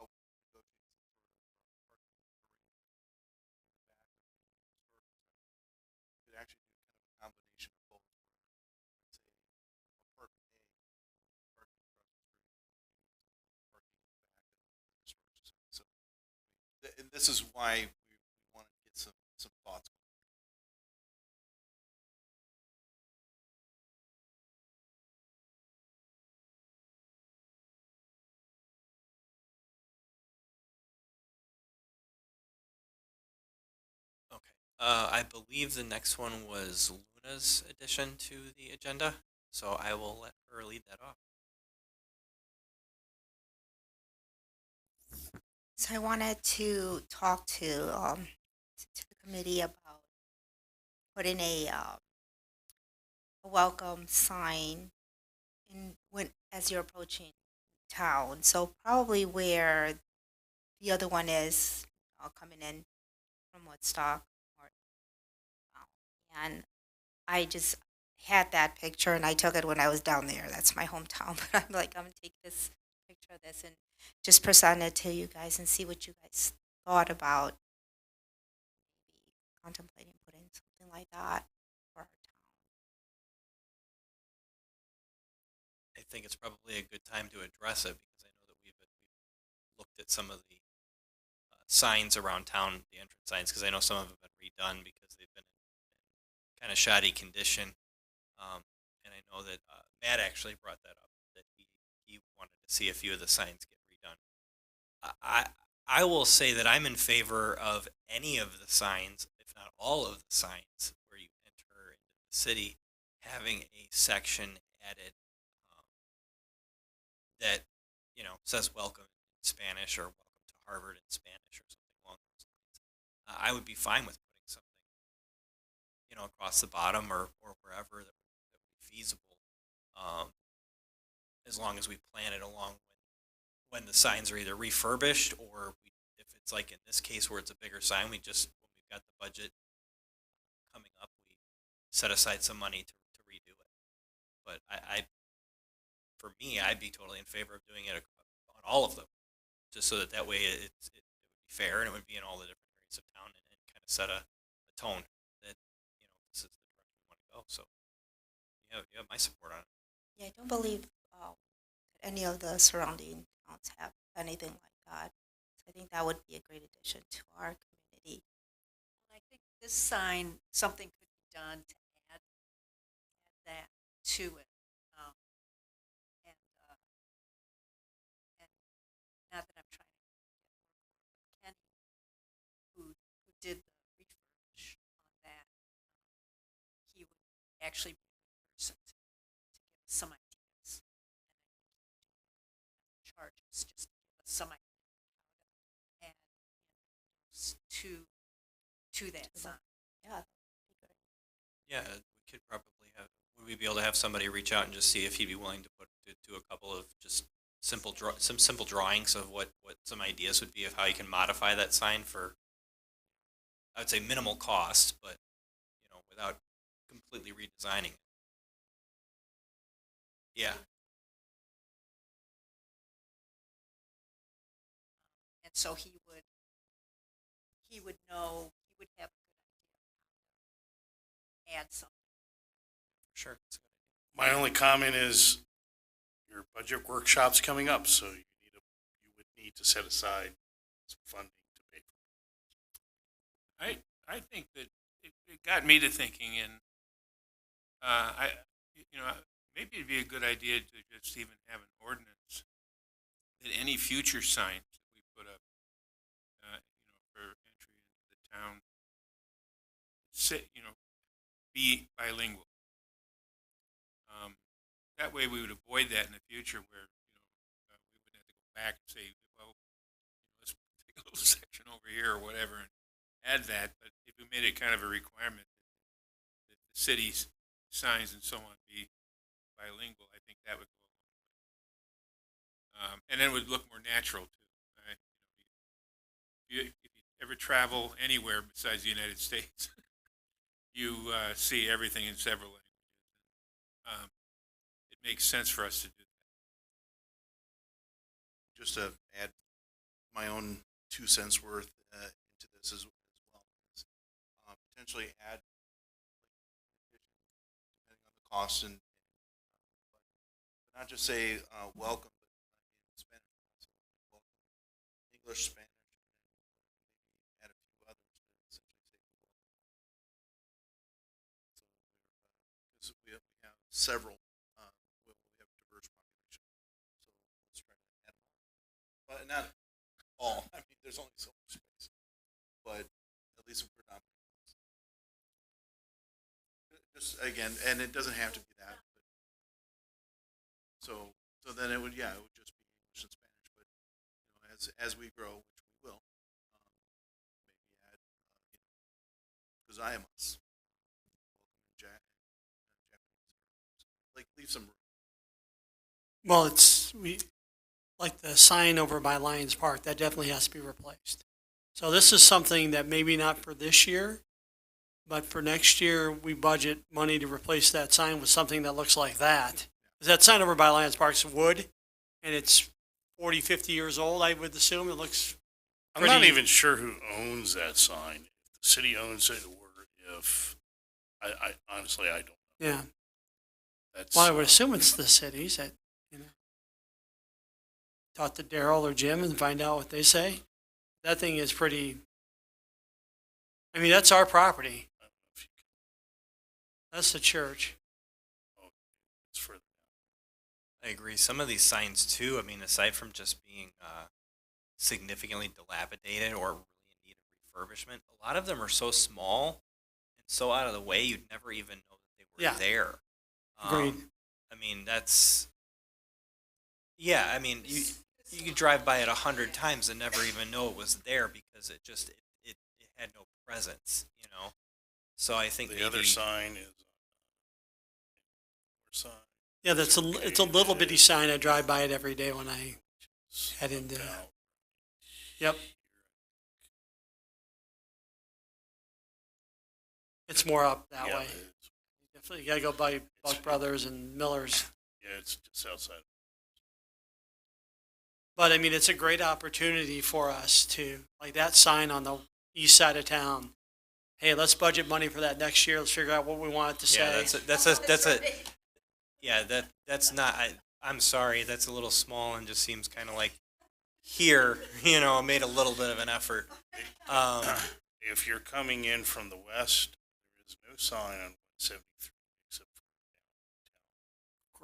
Speaker 4: help negotiate some sort of parking arrangement in the back of the historical section. We could actually do kind of a combination of both, where let's say apartment A, parking across the street, parking in the back of the historical society. So, and this is why we want to get some thoughts going.
Speaker 2: Okay. I believe the next one was Luna's addition to the agenda, so I will let her lead that off.
Speaker 7: So I wanted to talk to the committee about putting a welcome sign as you're approaching town. So probably where the other one is coming in from Woodstock, and I just had that picture and I took it when I was down there. That's my hometown, but I'm like, I'm gonna take this picture of this and just present it to you guys and see what you guys thought about maybe contemplating putting something like that for our town.
Speaker 2: I think it's probably a good time to address it because I know that we've looked at some of the signs around town, the entrance signs, because I know some of them have been redone because they've been in kind of shoddy condition. And I know that Matt actually brought that up, that he wanted to see a few of the signs get redone. I will say that I'm in favor of any of the signs, if not all of the signs, where you enter into the city, having a section added that says welcome in Spanish or welcome to Harvard in Spanish or something along those lines. I would be fine with putting something across the bottom or wherever that would be feasible, as long as we plan it along when the signs are either refurbished or we if it's like in this case where it's a bigger sign, when we've got the budget coming up, we set aside some money to redo it. But for me, I'd be totally in favor of doing it on all of them, just so that way it would be fair and it would be in all the different areas of town and kind of set a tone that, this is the direction we want to go. So you have my support on it.
Speaker 7: Yeah, I don't believe any of the surrounding towns have anything like that. So I think that would be a great addition to our community.
Speaker 6: I think this sign, something could be done to add that to it. And not that I'm trying to get Kenny, who did the refurbish on that, he would actually be a good person to give us some ideas. And charges, just to give us some ideas how to add to that sign.
Speaker 7: Yeah, that'd be great.
Speaker 2: Yeah, we could probably have. Would we be able to have somebody reach out and just see if he'd be willing to do a couple of just some simple drawings of what some ideas would be of how you can modify that sign for, I would say, minimal cost, but without completely redesigning it. Yeah.
Speaker 6: And so he would know, he would have a good idea of how to add something.
Speaker 2: Sure. That's a good
Speaker 1: My only comment is your budget workshop's coming up, so you would need to set aside some funding to pay for it.
Speaker 8: I think that it got me to thinking, and maybe it'd be a good idea to just even have an ordinance that any future signs that we put up, for entry into the town, be bilingual. That way we would avoid that in the future where, we wouldn't have to go back and say, well, let's take a little section over here or whatever and add that. But if we made it kind of a requirement that the city's signs and so on be bilingual, I think that would go a long way. And then it would look more natural too. Right? If you ever travel anywhere besides the United States, you see everything in several languages. It makes sense for us to do that.
Speaker 4: Just to add my own 2 cents worth into this as well. Potentially add, depending on the cost, and but not just say welcome, but in Spanish also. Welcome, English, Spanish, and add a few others to essentially say welcome. So because we have several. We have diverse population, so let's try to add them all. But not all. I mean, there's only so much space, but at least some predominant. Just again, and it doesn't have to be that. But so then it would just be English and Spanish. But as we grow, which we will, maybe add gozaimasu, welcome in Japanese, like leave some room.
Speaker 5: Well, like the sign over by Lions Park, that definitely has to be replaced. So this is something that maybe not for this year, but for next year, we budget money to replace that sign with something that looks like that. 'Cause that sign over by Lions Park's wood, and it's 40, 50 years old, I would assume. It looks
Speaker 1: I'm not
Speaker 5: pretty-
Speaker 1: even sure who owns that sign. If the city owns it, or if I honestly I don't know.
Speaker 5: Yeah.
Speaker 1: That's
Speaker 5: Well, I would assume it's the cities that, talk to Daryl or Jim and find out what they say. That thing is pretty, I mean, that's our property.
Speaker 1: I don't know if you can,
Speaker 5: That's the church.
Speaker 1: it's further
Speaker 2: I agree. Some of these signs too, I mean, aside from just being significantly dilapidated or really in need of refurbishment, a lot of them are so small and so out of the way you'd never even know that they were
Speaker 5: Yeah.
Speaker 2: there.
Speaker 5: Agreed.
Speaker 2: I mean, I mean, you could drive by it 100 times and never even know it was there because it had no presence, So I think
Speaker 1: the other sign is sign.
Speaker 5: Yeah, it's a little bitty sign. I drive by it every day when I head into.
Speaker 1: Out
Speaker 5: Yep. It's more up that
Speaker 1: Yeah,
Speaker 5: way. Definitely, you gotta go by Buck Brothers and Miller's.
Speaker 1: yeah, it's just outside.
Speaker 5: But I mean, it's a great opportunity for us to, like that sign on the east side of town. Hey, let's budget money for that next year. Let's figure out what we want it to say.
Speaker 2: Yeah, that's not. I'm sorry, that's a little small and just seems kind of like here. Made a little bit of an effort.
Speaker 1: If you're coming in from the west, there is no sign on 173 except for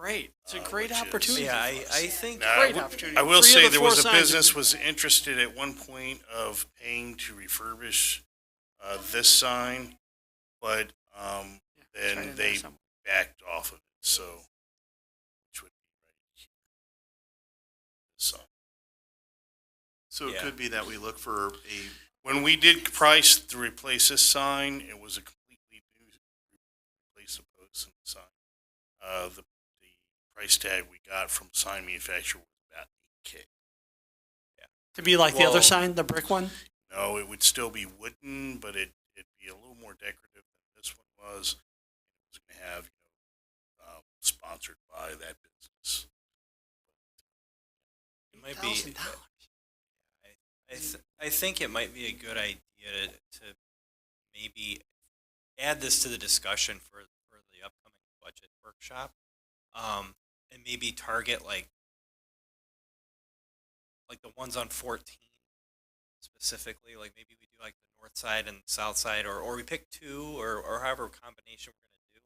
Speaker 5: Great. It's a
Speaker 1: Uh,
Speaker 5: great
Speaker 1: which is-
Speaker 5: opportunity.
Speaker 2: Yeah,
Speaker 5: for us.
Speaker 2: I think.
Speaker 1: Now,
Speaker 5: Great opportunity.
Speaker 1: I will
Speaker 5: 3 of
Speaker 1: say
Speaker 5: the
Speaker 1: there
Speaker 5: 4
Speaker 1: was a
Speaker 5: signs are-
Speaker 1: business was interested at one point of paying to refurbish this sign, but
Speaker 5: Yeah, it's right
Speaker 1: then
Speaker 5: in there
Speaker 1: they
Speaker 5: somewhere.
Speaker 1: backed off of it. So, which would be right here. This sign.
Speaker 4: So it
Speaker 2: Yeah.
Speaker 4: could be that we look for a,
Speaker 1: When we did price to replace this sign, it was a completely new replace the post and the sign. The price tag we got from sign manufacturer was about $8K.
Speaker 5: To be like the
Speaker 2: Well-
Speaker 5: other sign, the brick one.
Speaker 1: No, it would still be wooden, but it'd be a little more decorative than this one was. It was going to have, sponsored by that business.
Speaker 2: It might be.
Speaker 5: $8,000.
Speaker 2: I think it might be a good idea to maybe add this to the discussion for the upcoming budget workshop, and maybe target like the ones on 14 specifically. Like maybe we do like the north side and south side, or we pick 2, or however combination we're gonna do.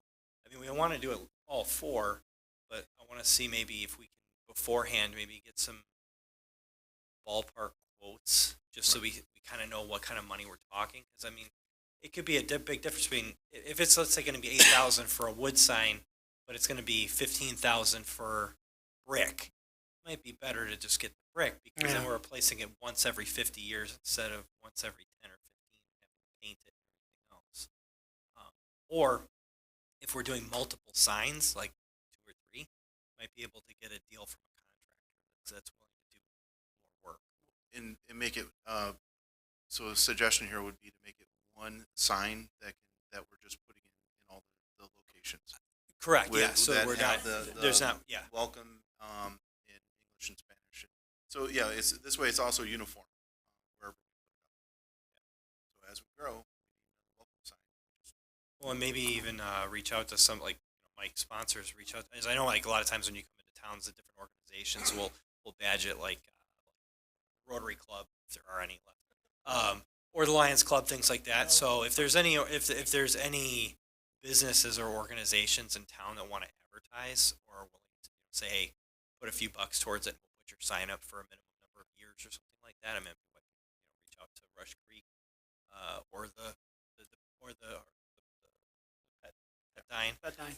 Speaker 2: I mean, we want to do it all 4, but I want to see maybe if we can beforehand maybe get some ballpark quotes just so we kind of know what kind of money we're talking. Because I mean, it could be a big difference between if it's, let's say, going to be 8,000 for a wood sign, but it's going to be 15,000 for brick. It might be better to just get the brick because then
Speaker 5: Yeah.
Speaker 2: we're replacing it once every 50 years instead of once every 10 or 15 having to paint it and everything else. Or if we're doing multiple signs, like 2 or 3, might be able to get a deal from a contractor that's willing to do more work.
Speaker 4: and make it, so a suggestion here would be to make it one sign that we're just putting in all the locations.
Speaker 2: Correct.
Speaker 4: With-
Speaker 2: Yeah. So
Speaker 4: that
Speaker 2: we're
Speaker 4: have
Speaker 2: not.
Speaker 4: the-
Speaker 2: There's
Speaker 4: the
Speaker 2: not. Yeah.
Speaker 4: Welcome, in English and Spanish. So yeah, this way it's also uniform, wherever we put it up. So as we grow, we need another welcome sign.
Speaker 2: Well, and maybe even reach out to some Mike sponsors. Reach out, as I know, like a lot of times when you come into towns, the different organizations will badge it like Rotary Club, if there are any left, or the Lions Club, things like that. So if there's any businesses or organizations in town that want to advertise or are willing to say, hey, put a few bucks towards it, and we'll put your sign up for a minimum number of years or something like that. I mean, reach out to Rush Creek, or the Pet Dine,
Speaker 5: That time,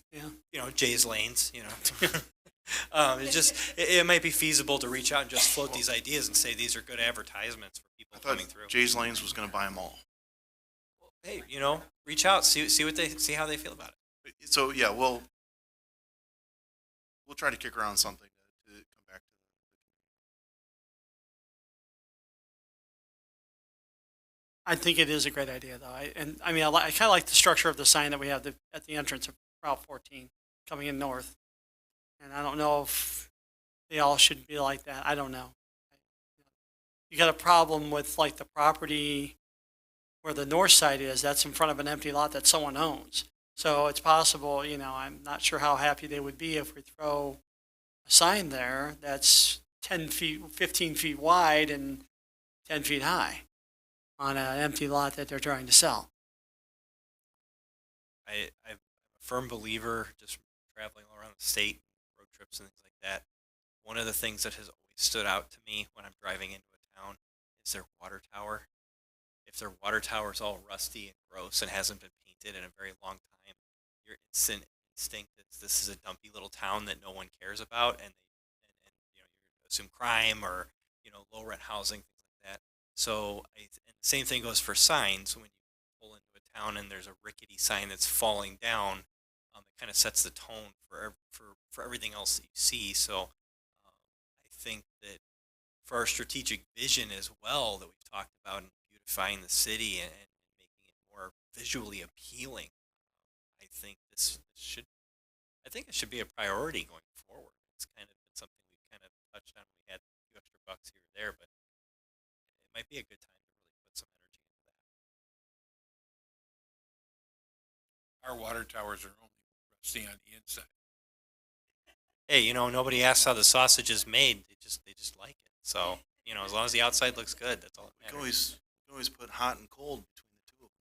Speaker 5: yeah.
Speaker 2: Jay's Lanes, it might be feasible to reach out and just float these ideas and say these are good advertisements for people
Speaker 4: I thought
Speaker 2: coming through.
Speaker 4: Jay's Lanes was gonna buy them all.
Speaker 2: Hey, reach out, see how they feel about it.
Speaker 4: So yeah, we'll try to kick around something to come back to.
Speaker 5: I think it is a great idea, though. I kind of like the structure of the sign that we have at the entrance of Route 14 coming in north. And I don't know if they all should be like that. I don't know. You got a problem with like the property where the north side is. That's in front of an empty lot that someone owns. So it's possible. I'm not sure how happy they would be if we throw a sign there that's 10 feet, 15 feet wide and 10 feet high on an empty lot that they're trying to sell.
Speaker 2: I'm a firm believer, just traveling all around the state, road trips and things like that. One of the things that has always stood out to me when I'm driving into a town is their water tower. If their water tower is all rusty and gross and hasn't been painted in a very long time, your instant instinct is this is a dumpy little town that no one cares about, and you assume crime or low rent housing, things like that. So and the same thing goes for signs. When you pull into a town and there's a rickety sign that's falling down, it kind of sets the tone for everything else that you see. So I think that for our strategic vision as well that we've talked about in beautifying the city and making it more visually appealing. I think I think it should be a priority going forward. It's kind of been something we kind of touched on. We had a few extra bucks here or there, but it might be a good time to really put some energy into that.
Speaker 8: Our water towers are only rusty on the inside.
Speaker 2: Hey, nobody asks how the sausage is made. They just like it. So, as long as the outside looks good, that's all that
Speaker 4: You can
Speaker 2: matters.
Speaker 4: always put hot and cold between the two of them.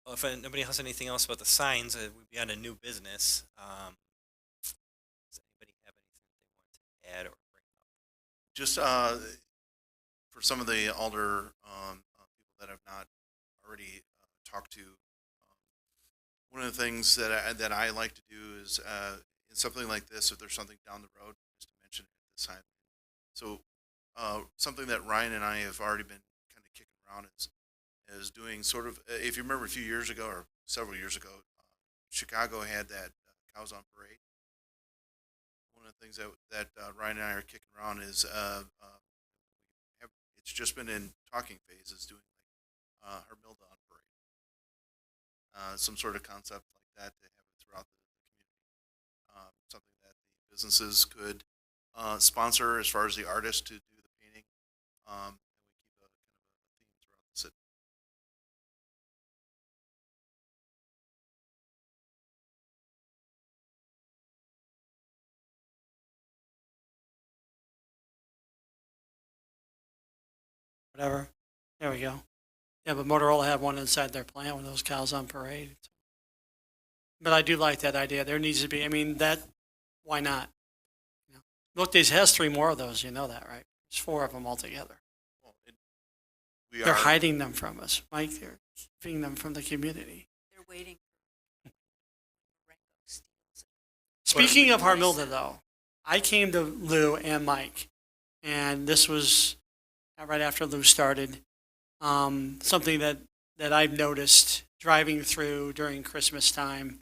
Speaker 2: Well, if nobody has anything else about the signs, we'd be on a new business. Does anybody have anything they want to add or bring up?
Speaker 4: Just for some of the alder people that I've not already talked to, one of the things that I like to do is in something like this, if there's something down the road, just to mention it at this time. So something that Ryan and I have already been kind of kicking around is doing sort of, if you remember a few years ago or several years ago, Chicago had that Cows on Parade. One of the things that Ryan and I are kicking around is it's just been in talking phases doing like Hermilda on Parade. Some sort of concept like that to have it throughout the community. Something that the businesses could sponsor as far as the artists to do the painting. And we keep a kind of a theme throughout the city.
Speaker 5: Whatever. There we go. Yeah, but Motorola had one inside their plant with those cows on parade. But I do like that idea. There needs to be, why not? Milk Days has 3 more of those, you know that, right? There's 4 of them altogether.
Speaker 4: Well, we
Speaker 5: They're
Speaker 4: are
Speaker 5: hiding them from us, Mike. They're keeping them from the community.
Speaker 6: They're waiting for Renko steals it.
Speaker 5: Speaking of Harmilda, though, I came to Lou and Mike, and this was right after Lou started. Something that I've noticed driving through during Christmas time.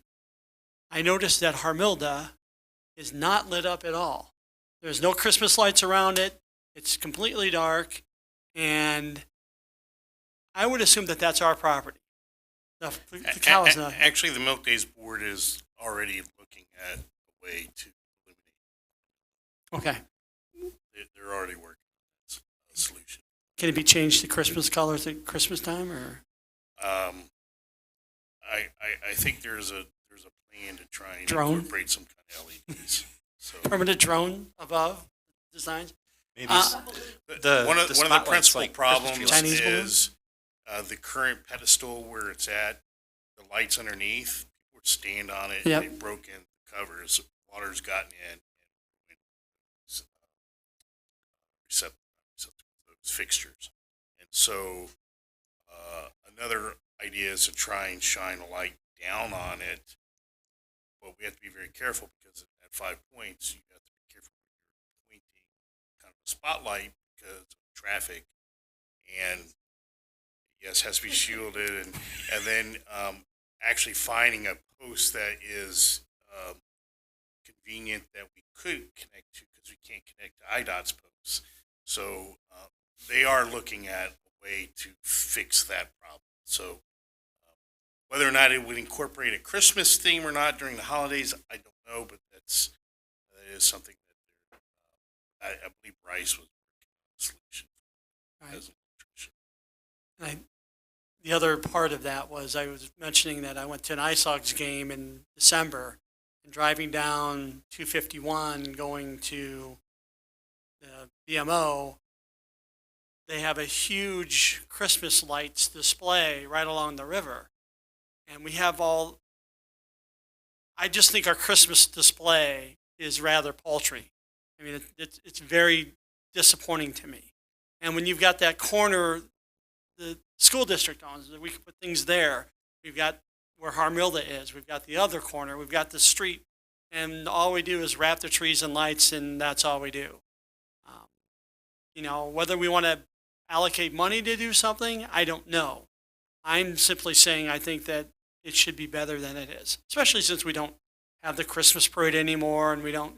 Speaker 5: I noticed that Harmilda is not lit up at all. There's no Christmas lights around it. It's completely dark, and I would assume that that's our property. The cow is not.
Speaker 1: Actually, the Milk Days Board is already looking at a way to eliminate.
Speaker 5: Okay.
Speaker 1: They're already working on a solution.
Speaker 5: Can it be changed to Christmas colors at Christmas time, or?
Speaker 1: I think there's a plan to try and
Speaker 5: Drone?
Speaker 1: incorporate some kind of LEDs. So
Speaker 5: Permanent drone above designs.
Speaker 2: Maybe
Speaker 1: one of the
Speaker 2: spotlights
Speaker 1: principal
Speaker 2: like
Speaker 1: problems
Speaker 2: Christmas
Speaker 5: Chinese
Speaker 1: is the current pedestal where it's at, the lights underneath. People would stand on it.
Speaker 5: Yep.
Speaker 1: And they broke in the covers. Water's gotten in. And those fixtures. And so another idea is to try and shine a light down on it. But we have to be very careful because at 5 points, you have to be careful when you're pointing kind of a spotlight because of traffic. And yes, has to be shielded. And then actually finding a post that is convenient that we could connect to because we can't connect to IDOT's posts. So they are looking at a way to fix that problem. So whether or not it would incorporate a Christmas theme or not during the holidays, I don't know, but that is something that I believe Bryce was working on a solution
Speaker 5: Right.
Speaker 1: as an electrician.
Speaker 5: The other part of that was I was mentioning that I went to an ISOX game in December and driving down 251 going to the BMO, they have a huge Christmas lights display right along the river. And we have I just think our Christmas display is rather paltry. I mean, it's very disappointing to me. And when you've got that corner, the school district owns, we can put things there. We've got where Harmilda is. We've got the other corner. We've got the street. And all we do is wrap the trees in lights, and that's all we do. Whether we want to allocate money to do something, I don't know. I'm simply saying I think that it should be better than it is, especially since we don't have the Christmas parade anymore and we don't,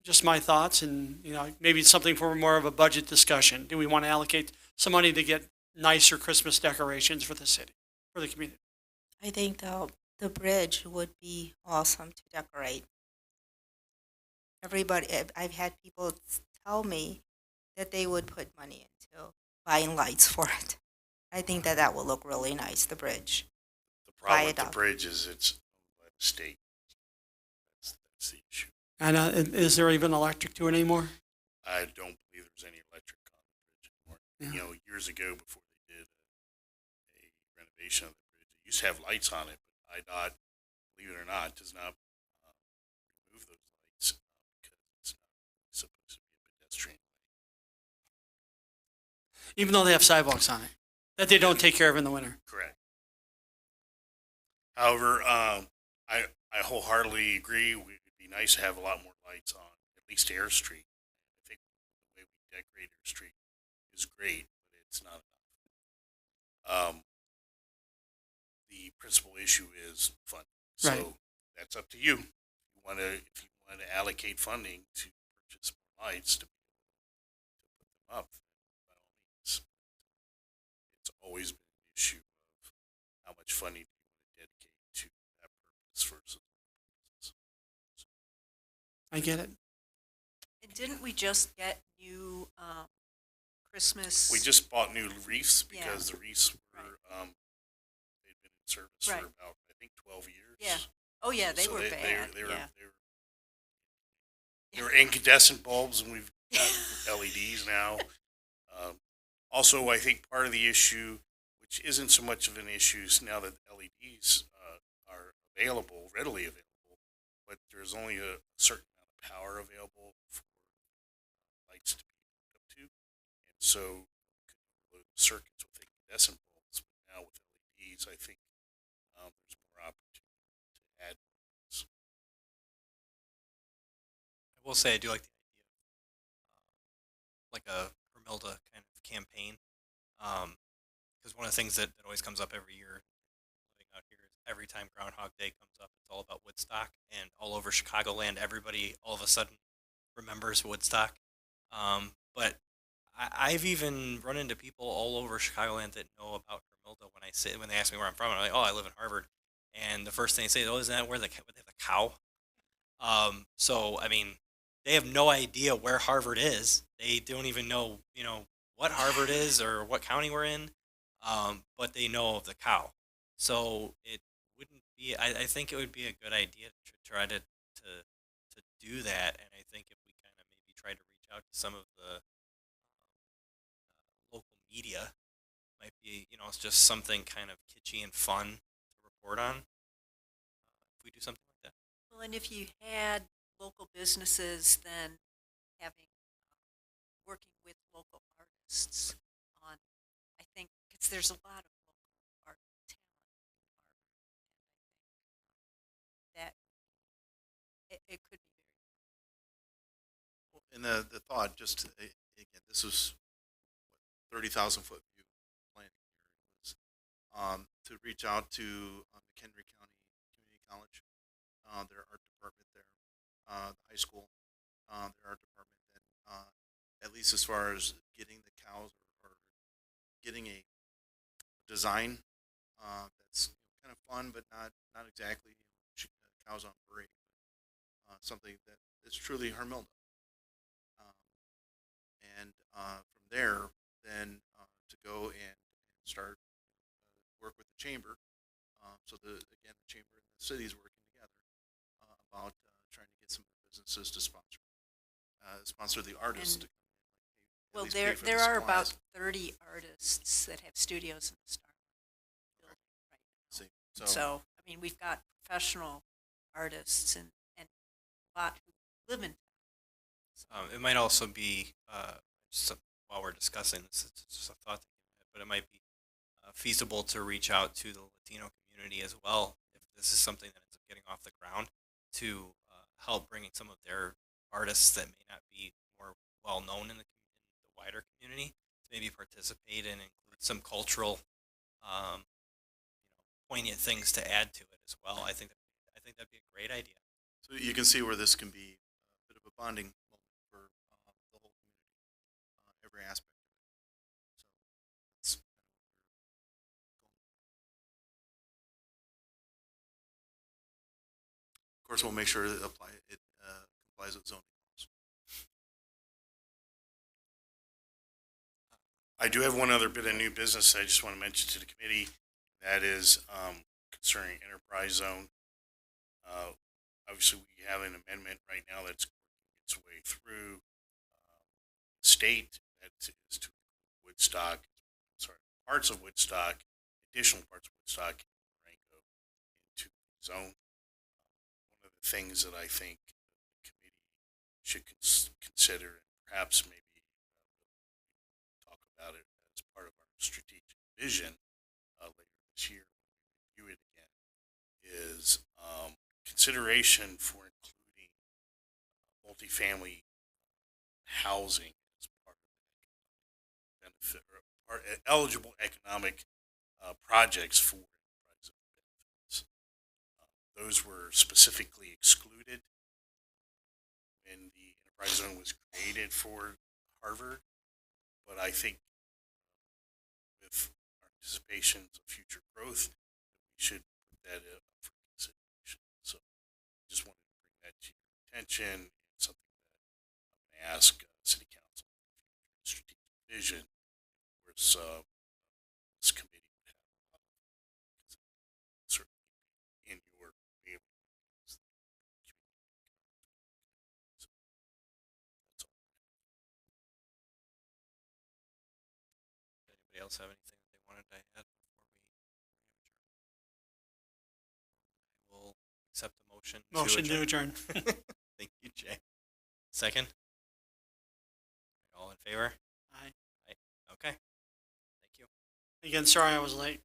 Speaker 5: just my thoughts, and maybe it's something for more of a budget discussion. Do we want to allocate some money to get nicer Christmas decorations for the city, for the community?
Speaker 7: I think the bridge would be awesome to decorate. I've had people tell me that they would put money into buying lights for it. I think that will look really nice, the bridge.
Speaker 1: The problem with the
Speaker 7: Viaduct.
Speaker 1: bridge is it's owned by the state. That's the issue.
Speaker 5: And is there even electric to it anymore?
Speaker 1: I don't believe there's any electric on the bridge anymore.
Speaker 5: Yeah.
Speaker 1: Years ago, before they did a renovation of the bridge, it used to have lights on it, but IDOT, believe it or not, does not remove those lights because it's not supposed to be a pedestrian.
Speaker 5: Even though they have sidewalks on it that they don't take care of in the winter.
Speaker 1: Correct. However, I wholeheartedly agree. It'd be nice to have a lot more lights on at least Air Street. I think the way we decorate Air Street is great, but it's not enough. The principal issue is funding. So
Speaker 5: Right.
Speaker 1: that's up to you. If you want to allocate funding to purchase more lights to put them up, by all means. It's always been an issue of how much funding do you want to dedicate to that purpose versus purposes.
Speaker 5: I get it.
Speaker 6: And didn't we just get new Christmas?
Speaker 1: We just bought new reefs
Speaker 6: Yeah.
Speaker 1: because the reefs were they'd been in service
Speaker 6: Right.
Speaker 1: for about I think 12 years.
Speaker 6: Yeah. Oh yeah, they
Speaker 1: So
Speaker 6: were bad.
Speaker 1: They were,
Speaker 6: yeah.
Speaker 1: they were incandescent bulbs, and we've got LEDs now. Also, I think part of the issue, which isn't so much of an issue now that LEDs are available, readily available, but there's only a certain amount of power available for lights to be hooked up to, and so you could overload the circuits with incandescent bulbs. But now with LEDs, I think there's more opportunity to add ones.
Speaker 2: I will say I do like the idea of like a Hermilda kind of campaign. Because one of the things that always comes up every year living out here is every time Groundhog Day comes up, it's all about Woodstock, and all over Chicagoland, everybody all of a sudden remembers Woodstock. But I've even run into people all over Chicagoland that know about Hermilda when they ask me where I'm from. I'm like, oh, I live in Harvard, and the first thing they say, oh, isn't that where they have the cow? So I mean, they have no idea where Harvard is. They don't even know, what Harvard is or what county we're in. But they know of the cow. So it wouldn't be. I think it would be a good idea to try to do that. And I think if we kind of maybe try to reach out to some of the local media, might be it's just something kind of kitschy and fun to report on. If we do something like that.
Speaker 6: Well, and if you had local businesses, then having working with local artists on, I think, because there's a lot of local art talent in Harvard, and I think that it could be very.
Speaker 4: Well, and the thought, just again, this was 30,000-foot view planning here, was to reach out to McHenry County Community College, their art department there, the high school, their art department, and at least as far as getting the cows or getting a design that's kind of fun, but not exactly cows on parade, but something that is truly Hermilda. And from there, then to go and start work with the chamber. So the chamber and the city is working together about trying to get some businesses to sponsor the artists
Speaker 6: And-
Speaker 4: to come in. Like,
Speaker 6: Well,
Speaker 4: at least pay for the
Speaker 6: there are about
Speaker 4: supplies.
Speaker 6: 30 artists that have studios in the Starlight building right now.
Speaker 4: See,
Speaker 6: So, I mean, we've got professional artists and a lot who live in town.
Speaker 2: It might also be, while we're discussing this, it's just a thought, but it might be feasible to reach out to the Latino community as well, if this is something that ends up getting off the ground, to help bringing some of their artists that may not be more well known in the wider community to maybe participate and include some cultural, poignant things to add to it as well. I think that'd be a great idea.
Speaker 4: So you can see where this can be a bit of a bonding moment for the whole community, every aspect of it. So that's kind of what we're going. Of course, we'll make sure it complies with zoning laws.
Speaker 1: I do have one other bit of new business I just want to mention to the committee. That is concerning enterprise zone. Obviously, we have an amendment right now that's working its way through the state that is to Woodstock, parts of Woodstock, additional parts of Woodstock, Rango into the zone. One of the things that I think the committee should consider, and perhaps maybe talk about it as part of our strategic vision later this year, review it again, is consideration for including multifamily housing as part of the benefit or eligible economic projects for enterprise zone benefits. Those were specifically excluded when the enterprise zone was created for Harvard, but I think with our anticipations of future growth, we should put that up for consideration. So just wanted to bring that to your attention, and something that I'm going to ask City Council for strategic vision. Of course, this committee would have a lot of certainly in your be able to use the community. So that's all.
Speaker 2: Anybody else have anything that they wanted to add before we adjourn? I will accept the motion.
Speaker 5: Motion to adjourn.
Speaker 2: Thank you, Jay. Second? All in favor?
Speaker 5: Aye.
Speaker 2: Okay. Thank you.
Speaker 5: Again, sorry I was late.